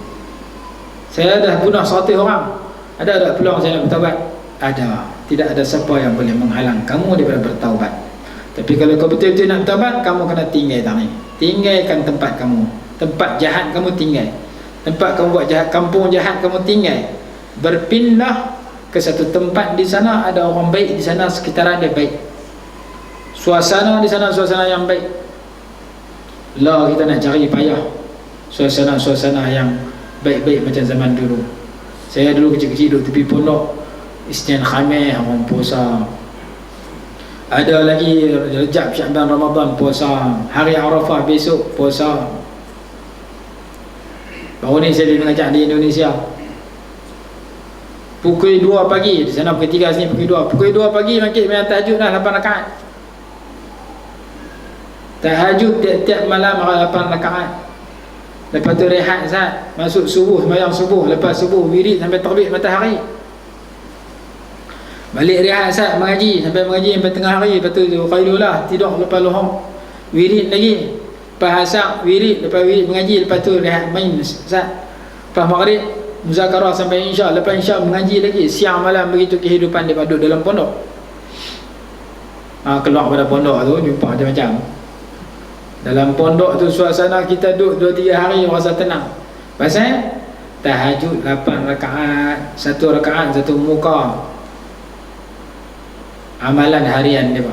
Saya dah bunuh 100 orang, ada tak peluang saya nak bertaubat? Ada. Tidak ada siapa yang boleh menghalang kamu daripada bertaubat. Tapi kalau kau betul-betul nak bertaubat, kamu kena tinggal tangan. Tinggalkan tempat kamu, tempat jahat kamu tinggal, tempat kamu buat jahat, kampung jahat kamu tinggal. Berpindah ke satu tempat, di sana ada orang baik, di sana sekitaran dia baik, suasana di sana suasana yang baik. Lah kita nak cari payah suasana-suasana yang baik-baik macam zaman dulu. Saya dulu kecil-kecil duduk tepi pondok, Isnin Khamis orang puasa, ada lagi Rejab, Syaban, Ramadan puasa, hari Arafah besok puasa. Baru ni saya mengajar di Indonesia, pukul 2 pagi, di sana pukul 3, sini pukul 2 pagi makin main tahajud dah 8 rakaat. Tahajud tiap-tiap malam 8 rakaat. Lepas tu rehat saat masuk subuh, sembahyang subuh, lepas subuh wirid sampai terbit matahari. Balik rehat saat mengaji sampai tengah hari, lepas tu qailulah, tidur lepas lohor, wirid lagi, lepas asar wirid, lepas wirid mengaji, lepas tu rehat main saat, lepas maghrib muzakarah sampai insya, lepas insya mengaji lagi, siang malam. Begitu kehidupan dia duduk dalam pondok. Keluar pada pondok tu jumpa macam-macam. Dalam pondok tu suasana kita duduk 2-3 hari rasa tenang. Pasal tahajud 8 rakaat, 1 rakaat 1 muka. Amalan harian dia.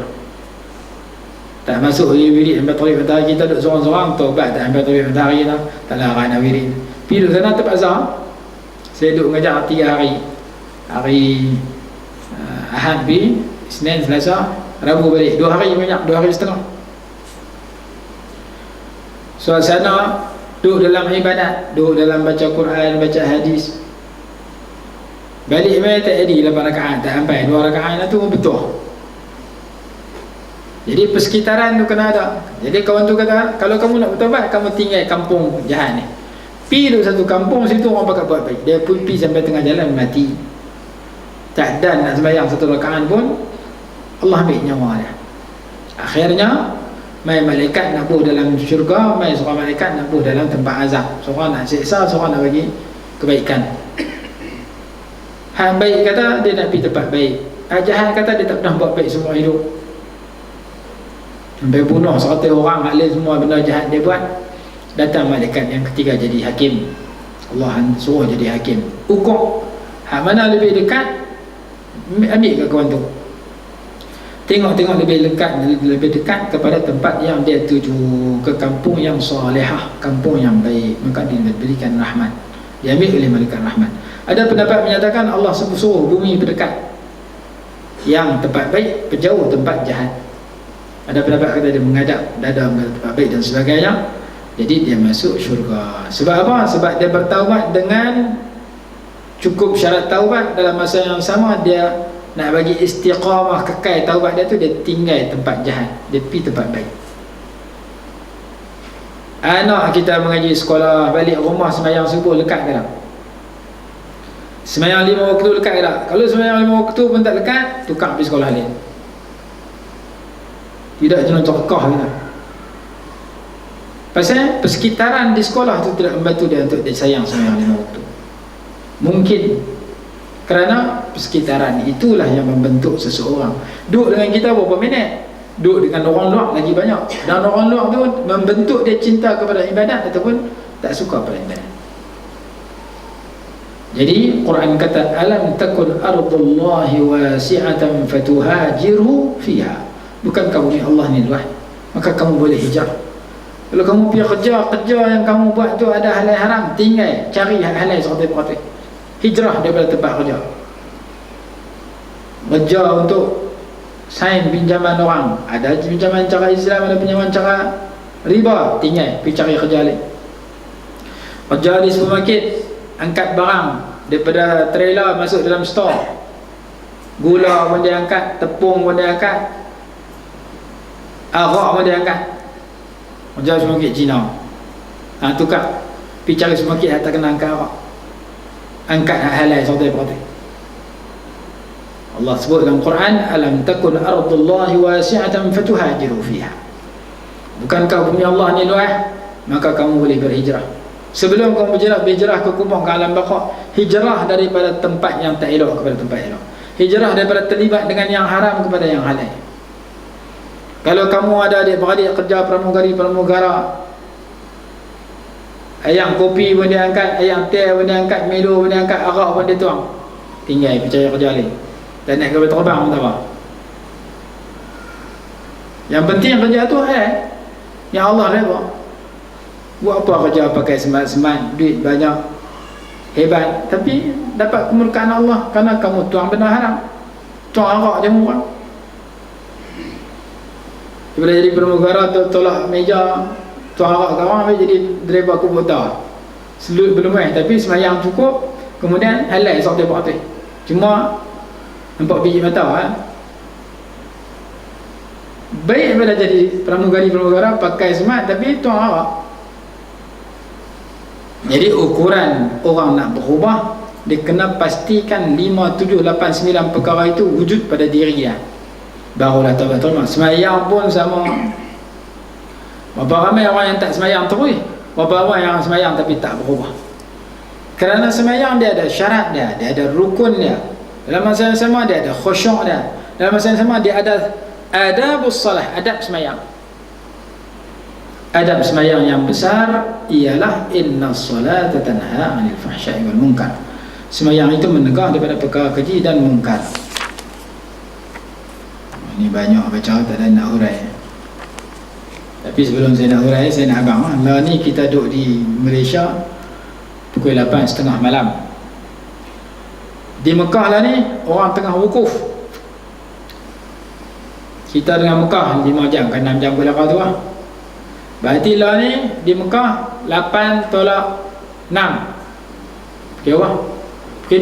Tak masuk wirid sampai terbit matahari, kita duduk seorang-seorang taubat tak sampai terbit matahari dah. Tak larang nak wirid. Pergi duduk sana tempat azhar. Saya duduk mengajar 3 hari. Hari Ahad pergi, Isnin, Selasa, Rabu balik. 2 hari banyak, 2 hari setengah. Suasana duduk dalam ibadat, duduk dalam baca Quran, baca hadis. Balik main tak jadi 8 rakaat, tak sampai 2 rakaat tu betul. Jadi persekitaran tu kena ada. Jadi kawan tu kata, kalau kamu nak bertaubat, kamu tinggal kampung jahat ni. Pergi duduk satu kampung, situ orang pakai buat baik. Dia pun pergi sampai tengah jalan mati. Tak dan nak sembahyang 1 rakaat pun, Allah ambil nyawa dia. Akhirnya mai malaikat nak buh dalam syurga, mai seorang malaikat nak buh dalam tempat azab. Seorang nak siksa, seorang nak bagi kebaikan. Hak baik kata dia nak pergi tempat baik, hak jahat kata dia tak pernah buat baik semua hidup, sampai bunuh 100 orang, halal semua benda jahat dia buat. Datang malaikat yang ketiga jadi hakim. Allah suruh jadi hakim, ukur hak mana lebih dekat, ambil ke kawan tu. Tengok lebih dekat kepada tempat yang dia tuju, ke kampung yang salihah, kampung yang baik, maka diberikan rahmat, diambil oleh malaikat rahmat. Ada pendapat menyatakan Allah suruh bumi berdekat, yang tempat baik berjauh tempat jahat. Ada pendapat kata dia mengadap dada ke tempat baik dan sebagainya. Jadi dia masuk syurga. Sebab apa? Sebab dia bertaubat dengan cukup syarat taubat. Dalam masa yang sama dia nak bagi istiqamah kekal taubat dia tu, dia tinggal tempat jahat, dia pergi tempat baik. Anak kita mengaji sekolah, balik rumah sembahyang subuh lekat ke tak? Sembahyang 5 waktu lekat ke tak? Kalau sembahyang 5 waktu pun tak lekat, tukar pergi sekolah lain. Tidak jenis terkah ke tak? Pasal persekitaran di sekolah tu tidak membantu dia untuk dia sayang sembahyang 5 waktu. Mungkin kerana persekitaran itulah yang membentuk seseorang. Duduk dengan kita berapa minit, duduk dengan orang luar lagi banyak, dan orang luar tu membentuk dia cinta kepada ibadat ataupun tak suka pada ibadat. Jadi Quran kata alam takun ardullahi wasi'atan fatuhajiru fiha. Bukankah bumi Allah ni luas, maka kamu boleh hijrah. Kalau kamu pergi kerja yang kamu buat tu ada halal haram, tinggal cari halal 100%. Hijrah daripada tempat kerja. Kerja untuk sign pinjaman orang, ada pinjaman cara Islam, ada pinjaman cara riba, tinggal pergi cari kerja lain. Kerja di supermarket, angkat barang daripada trailer masuk dalam store. Gula pun dia angkat, tepung pun dia angkat, arak pun dia angkat. Kerja supermarket Cina, tukar pergi cari supermarket tak kena angkat arak, angkat halal 100%. Allah sebut dalam Quran alam takun ardullahi wasi'atan fatuhajiru fiha. Bukankah bumi Allah ni luas, maka kamu boleh berhijrah. Sebelum kamu berhijrah ke kubur, ke alam baqa, hijrah daripada tempat yang tak elok kepada tempat elok. Hijrah daripada terlibat dengan yang haram kepada yang halal. Kalau kamu ada adik-beradik kerja pramugara, ayam kopi pun dia angkat, ayam teh pun dia angkat, Milo pun dia angkat, arak pun dia tuang, tinggal percaya kerja lain. Dan naik kapal terbang pun tak apa. Yang penting kerja tu yang Allah reda. Buat apa kerja pakai semat-semat, duit banyak, hebat, tapi dapat kemurkaan Allah kerana kamu tuang benda haram, tuang arak je murah. Bila jadi pramugara tolak meja, tuang arak kawan, jadi driver kubota selut belum tapi semayang cukup, kemudian halal 100%. Cuma nampak biji mata baik daripada jadi pramugara pakai semat tapi tuang arak. Jadi ukuran orang nak berubah, dia kena pastikan 5, 7, 8, 9 perkara itu wujud pada diri dia, barulah taubat. Semayang pun sama. Berapa ramai orang yang tak semayang terus, berapa orang yang semayang tapi tak berubah. Kerana semayang dia ada syarat dia ada rukun dia. Dalam masa yang sama dia ada khusyuk dia. Dalam masa yang sama dia ada adabus salah, adab semayang. Adab semayang yang besar ialah inna salata tanha 'anil fahsya'i wal munkar. Semayang itu menegah daripada perkara keji dan munkar. Ini banyak baca, tak ada nak hurai. Tapi sebelum saya nak hurai, saya nak abang lah ni kita duduk di Malaysia pukul 8.30 malam. Di Mekah lah ni orang tengah wukuf. Kita dengan Mekah 5 jam kan 6 jam ke belakang tu lah. Berarti lah ni di Mekah 8 tolak 6 pukul apa? Pukul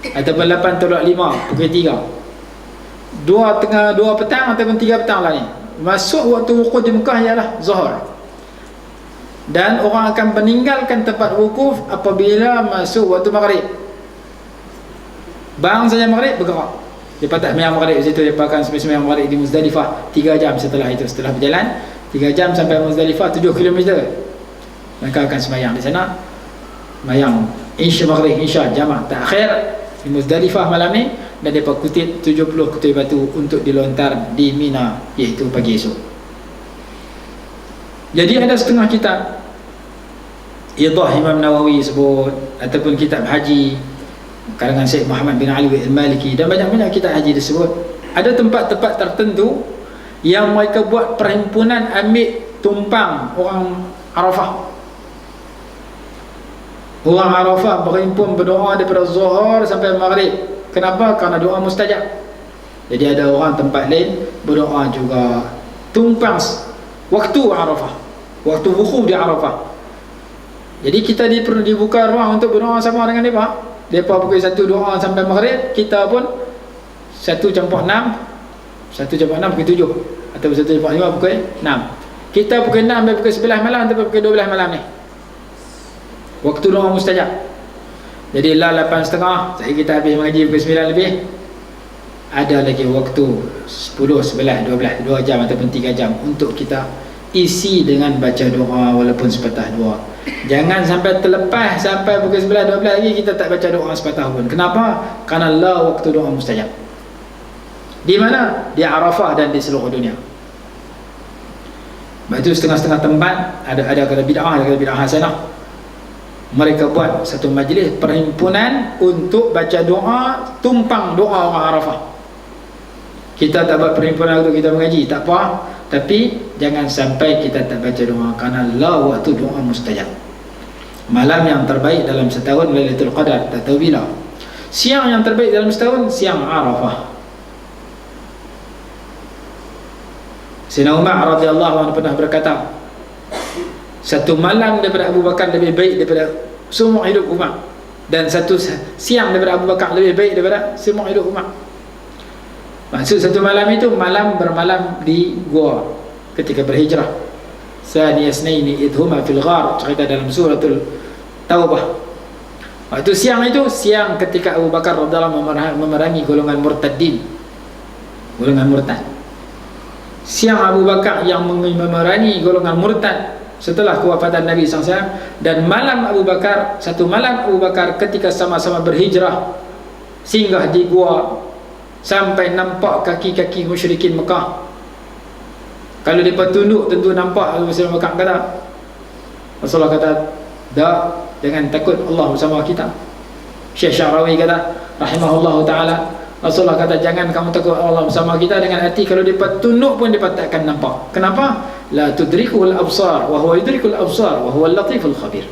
2 ataupun 8 tolak 5 pukul 3, 2 petang ataupun 3 petang lah ni. Masuk waktu wukuf di Mekah ialah Zuhur. Dan orang akan meninggalkan tempat wukuf apabila masuk waktu Maghrib. Bang saja Maghrib bergerak. Dia patah semayang Maghrib di situ, dia akan semayang Maghrib di Muzdalifah 3 jam setelah itu. Setelah berjalan 3 jam sampai Muzdalifah 7 km, maka akan semayang di sana. Semayang Isya Maghrib, Isya jamaah takhir di Muzdalifah malam ni, dan mereka kutip 70 kutip batu untuk dilontar di Mina, iaitu pagi esok. Jadi ada setengah kitab Idah Imam Nawawi sebut, ataupun kitab haji karangan Syekh Muhammad bin Ali al-Maliki, dan banyak-banyak kitab haji disebut. Ada tempat-tempat tertentu yang mereka buat perhimpunan ambil tumpang orang Arafah. Orang Arafah berhimpun berdoa daripada Zuhur sampai Maghrib. Kenapa? Kerana doa mustajab. Jadi ada orang tempat lain berdoa juga tumpang waktu Arafah, waktu wukuf di Arafah. Jadi kita dibuka ruang untuk berdoa sama dengan mereka. Mereka pukul 1 doa sampai Maghrib, kita pun 1 campur 6 pukul 7, atau 1 campur 5 pukul 6. Kita pukul 6 sampai pukul 11 malam atau pukul 12 malam ni waktu doa mustajab. Jadi lah 8.30, saya kita habis mengaji pukul 9 lebih, ada lagi waktu 10, 11, 12, 2 jam ataupun 3 jam untuk kita isi dengan baca doa walaupun sepatah doa. Jangan sampai terlepas sampai pukul 11, 12 lagi kita tak baca doa sepatah pun. Kenapa? Kerana lah waktu doa mustajab. Di mana? Di Arafah dan di seluruh dunia. Sebab itu setengah-setengah tempat ada kata bid'ah, ada kata bid'ah hasanah. mereka buat satu majlis perhimpunan untuk baca doa, tumpang doa orang Arafah. Kita tak buat perhimpunan untuk kita mengaji, tak apa, tapi jangan sampai kita tak baca doa, kerana la waktu doa mustajab. Malam yang terbaik dalam setahun Lailatul Qadar, tak tahu bila. Siang yang terbaik dalam setahun siang Arafah. Sayyidina Umar radhiyallahu anhu pernah berkata, satu malam daripada Abu Bakar lebih baik daripada semua hidup Umar, dan satu siang daripada Abu Bakar lebih baik daripada semua hidup Umar. Maksud satu malam itu malam bermalam di gua ketika berhijrah. Sani yasnaini idhuma fil ghar, cerita dalam suratul Taubah. Waktu siang itu siang ketika Abu Bakar radhiyallahu anhu memerangi golongan murtadin, golongan murtad. Siang Abu Bakar yang memerangi golongan murtad setelah kewafatan Nabi SAW. Dan malam Abu Bakar, satu malam Abu Bakar ketika sama-sama berhijrah singgah di gua sampai nampak kaki-kaki musyrikin Mekah. Kalau mereka tunduk tentu nampak. Rasulullah kata, Rasulullah kata, dah, jangan takut, Allah bersama kita. Syekh Syarawi kata rahimahullah ta'ala, Rasulullah kata jangan kamu takut, Allah bersama kita, dengan hati kalau mereka tunduk pun mereka tak akan nampak. Kenapa? La tudrikul absar wa huwa yudrikul absar wa huwa latiful khabir.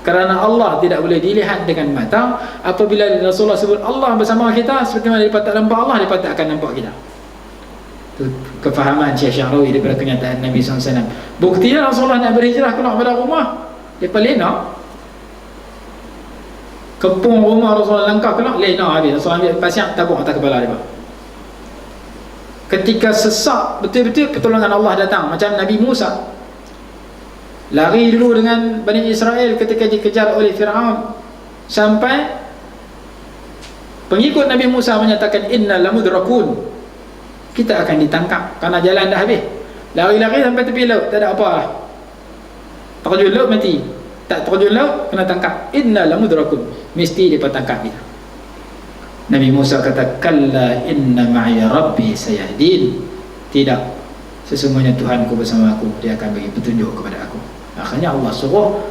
Kerana Allah tidak boleh dilihat dengan mata. Apabila Rasulullah sebut Allah bersama kita, seperti mana mereka tak nampak Allah, mereka tak akan nampak kita. Itu kefahaman Syekh Syahrawi daripada kenyataan Nabi SAW. Buktinya Rasulullah nak berhijrah keluar pada rumah, mereka lena. Kepung rumah Rasulullah langkah keluar, lena habis. Rasulullah ambil pasang tabung atas kepala mereka. Ketika sesak betul-betul, pertolongan Allah datang. Macam Nabi Musa lari dulu dengan Bani Israel ketika dikejar oleh Fir'aun, sampai pengikut Nabi Musa menyatakan inna lamudrakun, kita akan ditangkap kerana jalan dah habis. Lari-lari sampai tepi laut, tak ada apa lah. Terjun laut mati, tak terjun laut kena tangkap. Inna lamudrakun, mesti mereka tangkap kita. Nabi Musa kata kalla inna ma'iya rabbi sayahdin, tidak, sesungguhnya Tuhanku bersama aku, dia akan bagi petunjuk kepada aku. Akhirnya Allah suruh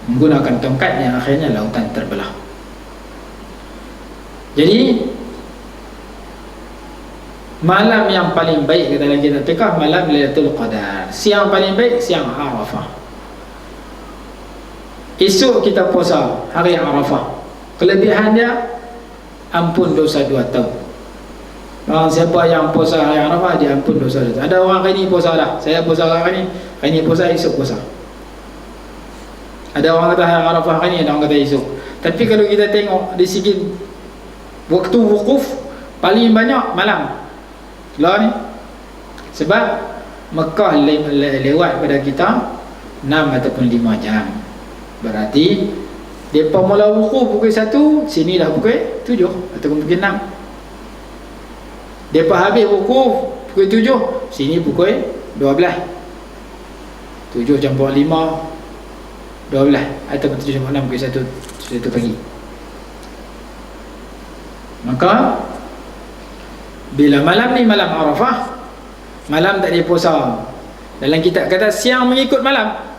menggunakan tongkatnya, akhirnya lautan terbelah. Jadi malam yang paling baik kata dalam kitab fiqh, malam Lailatul Qadar. Siang paling baik siang Arafah. Esok kita puasa hari Arafah. Kelebihan dia ampun dosa 2 tahun. Barang siapa yang puasa hari Arafah, dia ampun dosa 2 tahun. Ada orang hari ni puasa dah, saya puasa hari ni puasa, esok puasa. Ada orang kata hari Arafah hari ni, ada orang kata esok. Tapi kalau kita tengok dari segi waktu wukuf, paling banyak malam lah ni. Sebab Mekah lewat pada kita 6 ataupun 5 jam. Berarti mereka mula wukuf pukul 1, sini dah pukul 7 ataupun pukul 6. Mereka habis wukuf pukul 7, sini pukul 12. 7 campur 5, 12 ataupun 7 campur 6 pukul 1 pagi. Maka bila malam ni malam Arafah, malam tak ada puasa. Dalam kitab kata siang mengikut malam.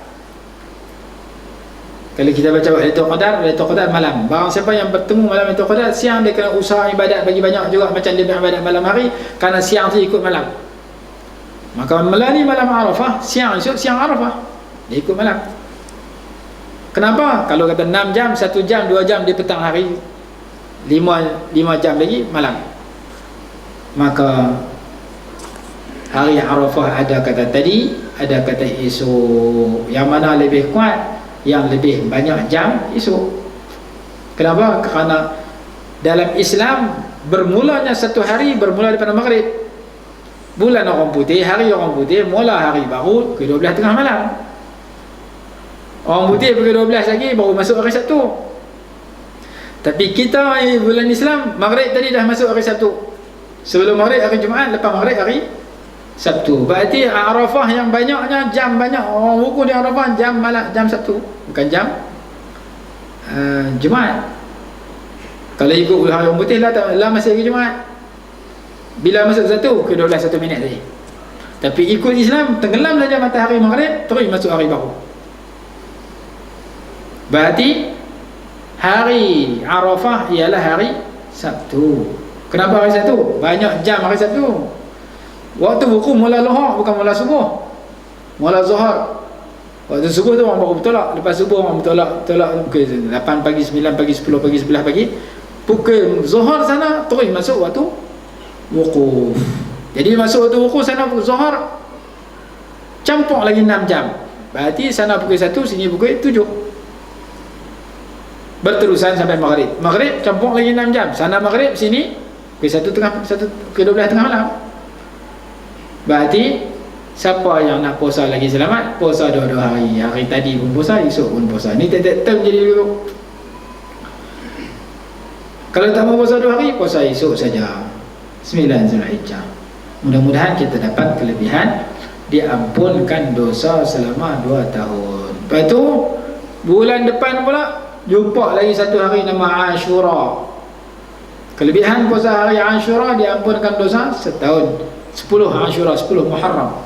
Kalau kita baca Lailatul Qadar malam. Barang siapa yang bertemu malam Lailatul Qadar, siang dia kena usaha ibadat bagi banyak juga, macam dia beribadat malam hari, kerana siang tu ikut malam. Maka malam ni malam Arafah, siang esok siang Arafah, dia ikut malam. Kenapa? Kalau kata 6 jam, 1 jam, 2 jam di petang hari, 5 jam lagi malam. Maka hari Arafah ada kata tadi, ada kata esok. Yang mana lebih kuat? Yang lebih banyak jam esok. Kenapa? Kerana dalam Islam bermulanya satu hari bermula daripada maghrib. Bulan orang putih, hari orang putih, mula hari baru pukul 12 tengah malam. Orang putih pukul 12 lagi baru masuk hari Sabtu. Tapi kita bulan Islam, maghrib tadi dah masuk hari Sabtu. Sebelum maghrib hari Jumaat, lepas maghrib hari Sabtu. Berarti Arafah yang banyaknya jam banyak. Orang wukuf di Arafah jam malam, jam Sabtu, bukan jam Jumaat. Kalau ikut hari orang putih lah masih hari Jumaat. Bila masuk Sabtu, ke 12 1 minit tadi. Tapi ikut Islam, tenggelam saja matahari maghrib, terus masuk hari baru. Berarti Hari Arafah ialah hari Sabtu. Kenapa hari Sabtu? Banyak jam hari Sabtu. Waktu wukuf mula lohar, bukan mula subuh. Mula zuhur. Waktu subuh tu orang baru bertolak. Lepas subuh orang bertolak pukul 8 pagi, 9 pagi, 10 pagi, 11 pagi. Pukul zuhur sana terus masuk waktu wukuf. Jadi masuk waktu wukuf sana pukul zuhur, campur lagi 6 jam. Berarti sana pukul 1, sini pukul 7. Berterusan sampai maghrib. Maghrib campur lagi 6 jam. Sana maghrib, sini pukul 12 tengah malam. Berarti siapa yang nak puasa lagi selamat, puasa 2 hari. Hari tadi pun puasa, esok pun puasa. Ni tetap jadi dulu. Kalau tak mau puasa 2 hari, puasa esok saja, 9 Zulhijjah. Mudah-mudahan kita dapat kelebihan, diampunkan dosa selama 2 tahun. Lepas tu bulan depan pula jumpa lagi satu hari nama Ashura. Kelebihan puasa hari Ashura, diampunkan dosa setahun. 10 Ashura, 10 Muharram.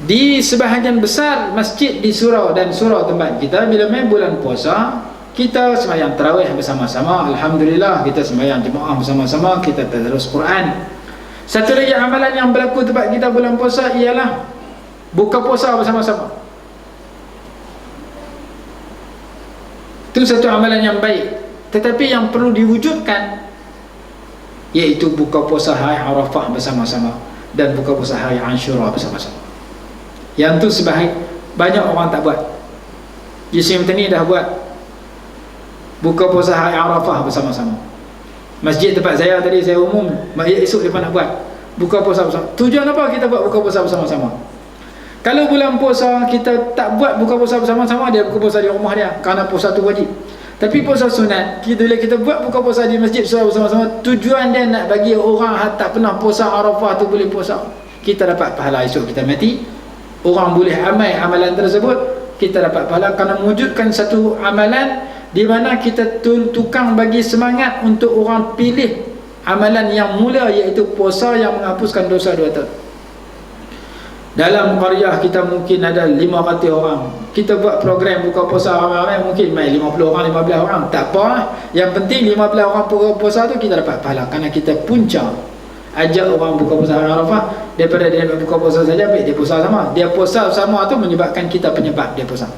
Di sebahagian besar masjid di surau dan surau tempat kita, bila main bulan puasa, kita sembahyang tarawih bersama-sama. Alhamdulillah, kita sembahyang jemaah bersama-sama, kita tadarus Quran. Satu lagi amalan yang berlaku tempat kita bulan puasa ialah buka puasa bersama-sama. Itu satu amalan yang baik, tetapi yang perlu diwujudkan iaitu buka puasa hari Arafah bersama-sama dan buka puasa hari Ashura bersama-sama. Yang tu banyak orang tak buat. Jisim ni dah buat buka puasa hari Arafah bersama-sama. Masjid tempat saya tadi saya umum, esok depan nak buat buka puasa bersama. Tujuan apa kita buat buka puasa bersama-sama? Kalau bulan puasa kita tak buat buka puasa bersama-sama, dia buka puasa di rumah dia, kerana puasa tu wajib. Tapi puasa sunat, bila kita buat buka puasa di masjid bersama-sama, tujuan dia nak bagi orang yang tak pernah puasa Arafah tu boleh puasa. Kita dapat pahala esok kita mati. Orang boleh amal amalan tersebut, kita dapat pahala kerana mewujudkan satu amalan di mana kita tukang bagi semangat untuk orang pilih amalan yang mula, iaitu puasa yang menghapuskan dosa 2 tahun. Dalam qaryah kita mungkin ada 500 orang. Kita buat program buka puasa ramai-ramai, mungkin main 50 orang, 15 orang. Tak apa, yang penting 15 orang buka puasa tu kita dapat pahala, kerana kita punca ajak orang buka puasa hari Arafah. Daripada dia buka puasa saja, baik dia puasa sama. Dia puasa sama tu menyebabkan kita penyebab dia puasa.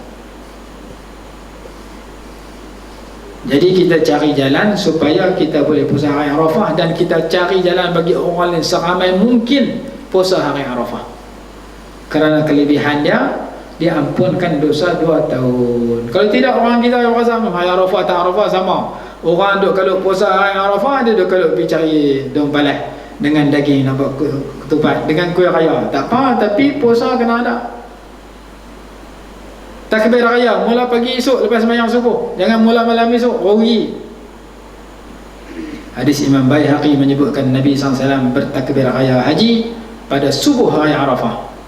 Jadi kita cari jalan supaya kita boleh puasa hari Arafah, dan kita cari jalan bagi orang lain seramai mungkin puasa hari Arafah. Kerana kelebihan dia, diampunkan dosa 2 tahun. Kalau tidak, orang kita yang rasa hari Arafah tak Arafah sama. Orang duk kalau puasa hari Arafah, dia duk kalau pergi cari daun palas dengan daging, nampak ketupat dengan kuih raya. Tak apa, tapi puasa kena ada. Takbir raya mula pagi esok lepas sembahyang subuh, jangan mula malam esok, rugi. Hadis Imam Baihaqi menyebutkan Nabi SAW bertakbir raya haji pada subuh hari Arafah.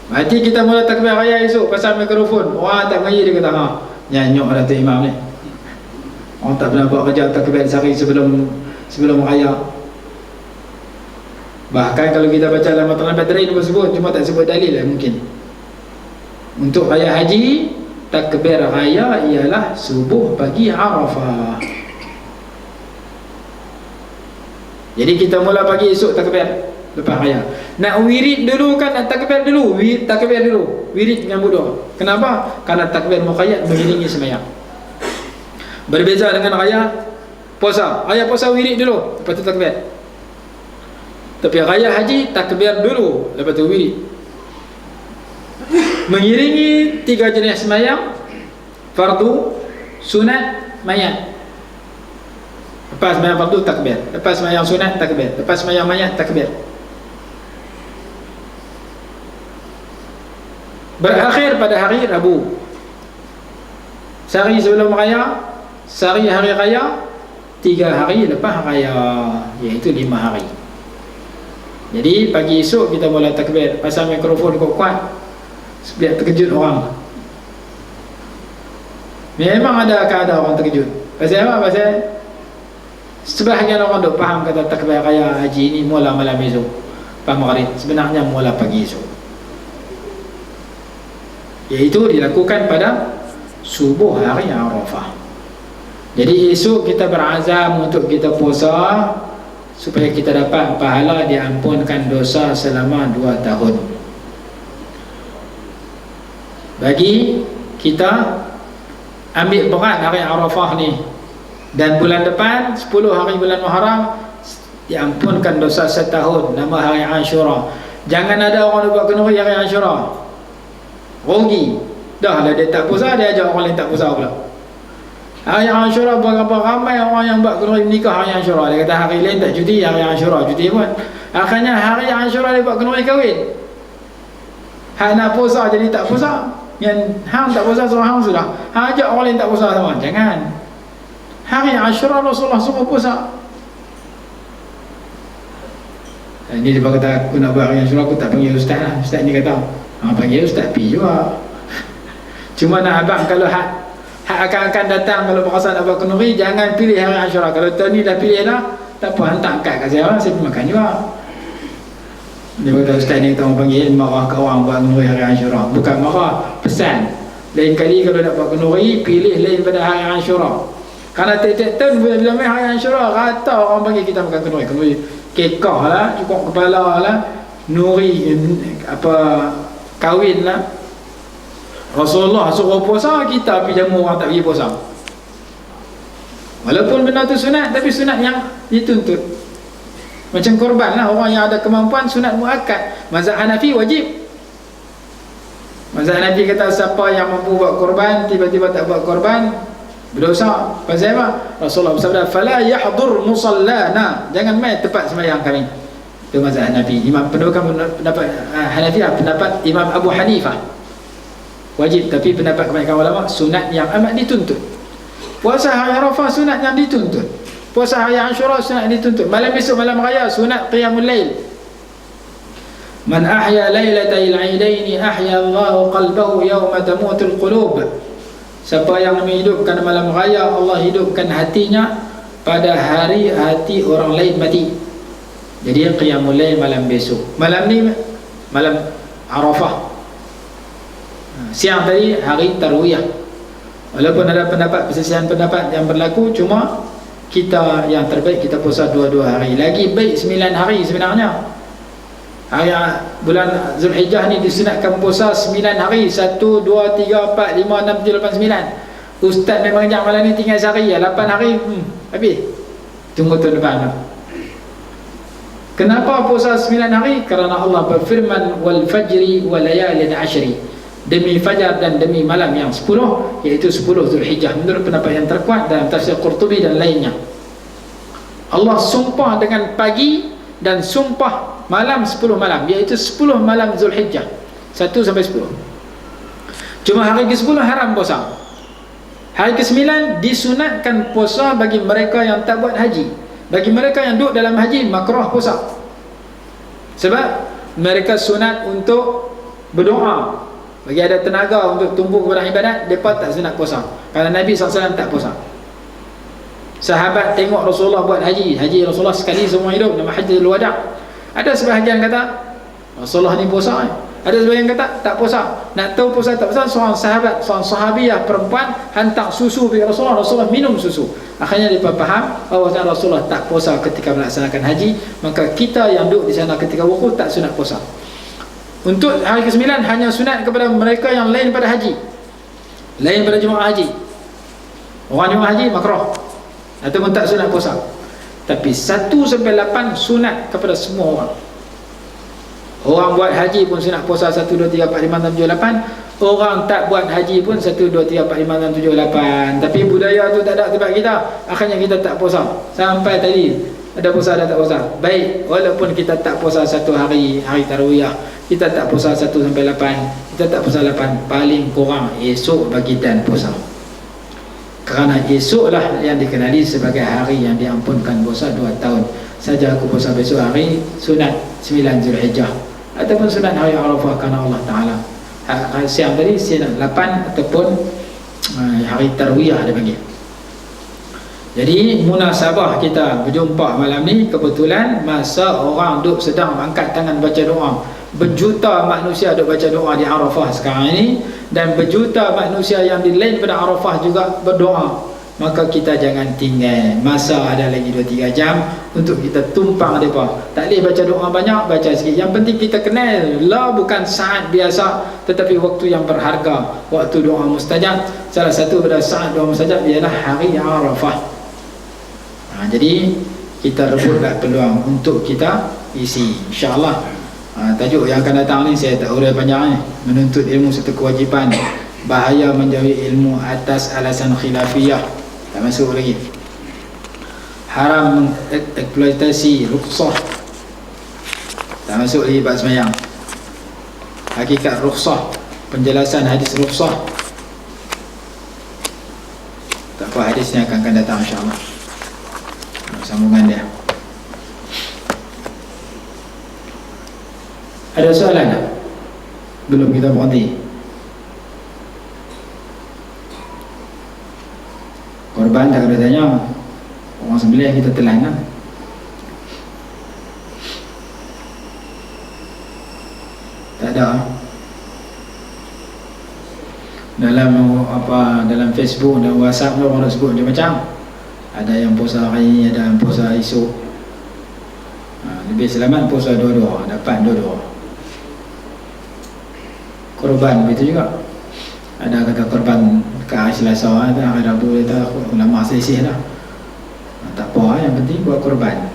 Berarti kita mula takbir raya esok, pasal mikrofon, orang tak mengaji, dia kata nyanyuk Datuk Imam ni, orang tak pernah buat kerja takbir sehari sebelum raya. Bahkan kalau kita baca dalam Matan Badrain pun sebut, cuma tak sebut dalil lah mungkin. Untuk raya haji, takbir raya ialah subuh pagi Arafah. Jadi kita mula pagi esok takbir lepas raya. Nak wirid dulu kan, nak takbir dulu, takbir dulu, wirid dengan bodoh. Kenapa? Karena takbir muqayyad mengiringi sembahyang. Berbeza dengan raya puasa. Raya puasa wirid dulu, lepas tu takbir. Tapi raya haji takbir dulu, lepas tu wirid. Mengiringi 3 jenis sembahyang: fardu, sunat, mayat. Lepas sembahyang fardu takbir, lepas sembahyang sunat takbir, lepas sembahyang mayat takbir. Berakhir pada hari Rabu, sehari sebelum raya, sehari hari raya, 3 hari lepas raya, iaitu 5 hari. Jadi pagi esok kita mula takbir, pasal mikrofon kuat-kuat biar terkejut orang. Memang akan ada orang terkejut. Pasal apa? Pasal sebahagian orang duk faham kata takbir raya haji ini mula malam esok, lepas maghrib. Sebenarnya mula pagi esok, iaitu dilakukan pada subuh hari Arafah. Jadi esok kita berazam untuk kita puasa supaya kita dapat pahala diampunkan dosa selama 2 tahun. Bagi kita ambil berat hari Arafah ni, dan bulan depan 10 hari bulan Muharram diampunkan dosa setahun, nama hari Ashura. Jangan ada orang buat kenduri hari Ashura, rugi. Dah lah dia tak puasa, dia ajak orang lain tak puasa pula. Hari Ashura berapa ramai orang yang buat kenduri nikah hari Ashura. Dia kata hari lain tak cuti, hari Ashura cuti pun. Akhirnya hari Ashura dia buat kenduri kahwin. Hang nak puasa jadi tak puasa. Yang hang tak puasa suruh hang sudah. Hang ajak orang lain tak puasa sama. Jangan. Hari Ashura Rasulullah suruh puasa. Ini dia kata, aku nak buat hari Ashura, aku tak panggil ustaz lah. Ustaz ni kata, panggil ustaz pergi juga. Cuma nak abang kalau hak akan datang, kalau berasa nak buat kenduri, jangan pilih hari Ashura. Kalau tahun ni dah pilih dah, tak apa, hantar kad kat saya orang, saya makan juga. Dia kata, ustaz ni kita orang panggil marah ke orang buat kenduri hari Ashura. Bukan marah, pesan. Lain kali kalau nak buat kenduri, pilih lain pada hari Ashura. Kerana tiap-tiap tahun bila main hari Ashura, rata orang panggil kita makan kenduri. Kenduri kekah lah, cukup kepala lah, nuri kahwin lah. Rasulullah suruh puasa, kita pergi jamu orang tak pergi puasa. Walaupun benda tu sunat, tapi sunat yang dituntut. Macam korban lah, orang yang ada kemampuan sunat muakkad. Mazhab Hanafi wajib. Mazhab Hanafi kata siapa yang mampu buat korban tiba-tiba tak buat korban, berdosa. Pasal apa? Rasulullah bersabda, fala yahdur musallana, jangan mai tempat sembahyang kami. Itu mazhab Hanafi. Imam pendapat Hanafi, pendapat Imam Abu Hanifah wajib, tapi pendapat kebanyakan ulama sunat yang amat dituntut. Puasa hari Arafah sunat yang dituntut. Puasa hari Ashura sunat yang dituntut. Malam besok malam raya sunat qiyamul lail. Man ahya lailatal aidaini ahya Allahu qalbahu yawma tamutul qulub. Siapa yang menghidupkan malam raya, Allah hidupkan hatinya pada hari hati orang lain mati. Jadi qiyamul lail malam besok. Malam ni malam Arafah. Siang tadi hari Tarwiyah. Walaupun ada perselisihan pendapat yang berlaku, cuma kita yang terbaik kita puasa 2 hari. Lagi baik 9 hari sebenarnya. Hari bulan Zulhijjah ni disunatkan puasa 9 hari. 1, 2, 3, 4, 5, 6, 7, 8, 9. Ustaz memang ajak malam ni tinggal sehari ya. 8 hari habis. Tunggu tahun depan. Kenapa puasa 9 hari? Kerana Allah berfirman, wal fajri wal layalin ashri, demi fajar dan demi malam yang 10, iaitu 10 Zulhijjah. Menurut pendapat yang terkuat dalam tafsir Qurtubi dan lainnya, Allah sumpah dengan pagi dan sumpah malam 10 malam, iaitu 10 malam Zulhijjah 1 sampai 10. Cuma hari ke-10 haram puasa. Hari ke-9 disunatkan puasa bagi mereka yang tak buat haji. Bagi mereka yang duduk dalam haji, makruh puasa. Sebab mereka sunat untuk berdoa, bagi ada tenaga untuk tumbuh kepada ibadat. Mereka tak sunat puasa, kerana Nabi SAW tak puasa. Sahabat tengok Rasulullah buat haji Rasulullah sekali semua hidup, nama Hajjatul Wada'. Ada sebahagian kata Rasulullah ni puasa, ada sebahagian kata tak puasa. Nak tahu puasa tak puasa, seorang sahabiah perempuan hantar susu bagi Rasulullah, Rasulullah minum susu. Akhirnya dia faham bahawa Rasulullah tak puasa ketika melaksanakan haji. Maka kita yang duduk di sana ketika wukuf tak sunat puasa. Untuk hari ke-9 hanya sunat kepada mereka yang lain pada haji, lain pada jemaah haji. Orang jemaah haji makruh ataupun tak sunat puasa. Tapi 1 sampai 8 sunat kepada semua orang. Orang buat haji pun sunat puasa 1, 2, 3, 4, 5, 6, 7, 8. Orang tak buat haji pun 1, 2, 3, 4, 5, 6, 7, 8. Tapi budaya tu tak ada tempat kita, akhirnya kita tak puasa. Sampai tadi ada puasa, ada tak puasa. Baik, walaupun kita tak puasa 1 hari, hari Tarwiyah, kita tak puasa 1 sampai 8, kita tak puasa 8, paling kurang esok bagi dan puasa. Kerana esoklah yang dikenali sebagai hari yang diampunkan dosa 2 tahun. Saja aku puasa besok hari sunat 9 Zulhijjah ataupun sunat hari Arafah kerana Allah Ta'ala. Siang tadi sunat 8 ataupun hari Tarwiyah dia panggil. Jadi munasabah kita berjumpa malam ni kebetulan masa orang duk sedang angkat tangan baca doa. Berjuta manusia duk baca doa di Arafah sekarang ini, dan berjuta manusia yang di lain pada Arafah juga berdoa. Maka kita jangan tinggal, masa ada lagi 2-3 jam untuk kita tumpang mereka. Tak boleh baca doa banyak, baca sikit. Yang penting kita kenal lah, bukan saat biasa, tetapi waktu yang berharga, waktu doa mustajab. Salah satu pada saat doa mustajab ialah hari Arafah. Jadi kita rebutlah peluang untuk kita isi, insyaAllah. Tajuk yang akan datang ni saya tak uraikan panjang ni. Menuntut ilmu satu kewajipan, bahaya menjauhi ilmu atas alasan khilafiyah. Tak masuk lagi. Haram eksploitasi rukhsah. Tak masuk lagi bab semayang. Hakikat rukhsah, penjelasan hadis rukhsah. Tak apa, hadis ni akan datang insyaAllah, sambungan dia. Ada soalan tak? Belum kita berhenti. Korban tak ada tanya, orang sembelih kita telan lah. Tak ada. Dalam Facebook dan WhatsApp orang nak sebut macam-macam. Ada yang puasa hari ni, ada yang puasa esok. Lebih selamat puasa dua-dua, dapat dua-dua. Korban begitu juga. Ada kata korban ke hari Selasa, ada hari Rabu, ada ulama selisih lah. Tak apa, yang penting buat korban.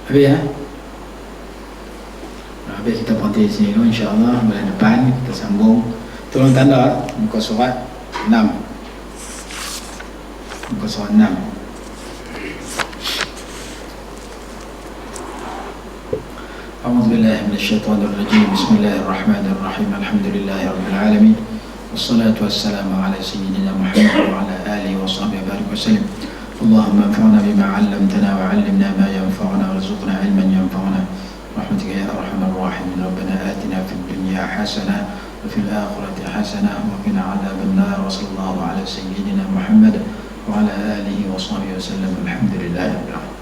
Habis ya? Habis kita berhenti di sini dulu, insyaAllah bulan depan kita sambung. Tolong tanda muka surat 6. Muka surat 6. أعوذ بالله من الشيطان الرجيم. بسم الله الرحمن الرحيم. الحمد لله رب العالمين، والصلاة والسلام على سيدنا محمد وعلى آله وصحبه وسلم. اللهم انفعنا بما علمتنا وعلمنا ما ينفعنا وارزقنا علما ينفعنا برحمتك يا أرحم الراحمين. ربنا آتنا في الدنيا حسنة وفي الآخرة حسنة وقنا عذاب النار. وصلى الله على سيدنا محمد وعلى آله وصحبه وسلم. الحمد لله رب العالمين.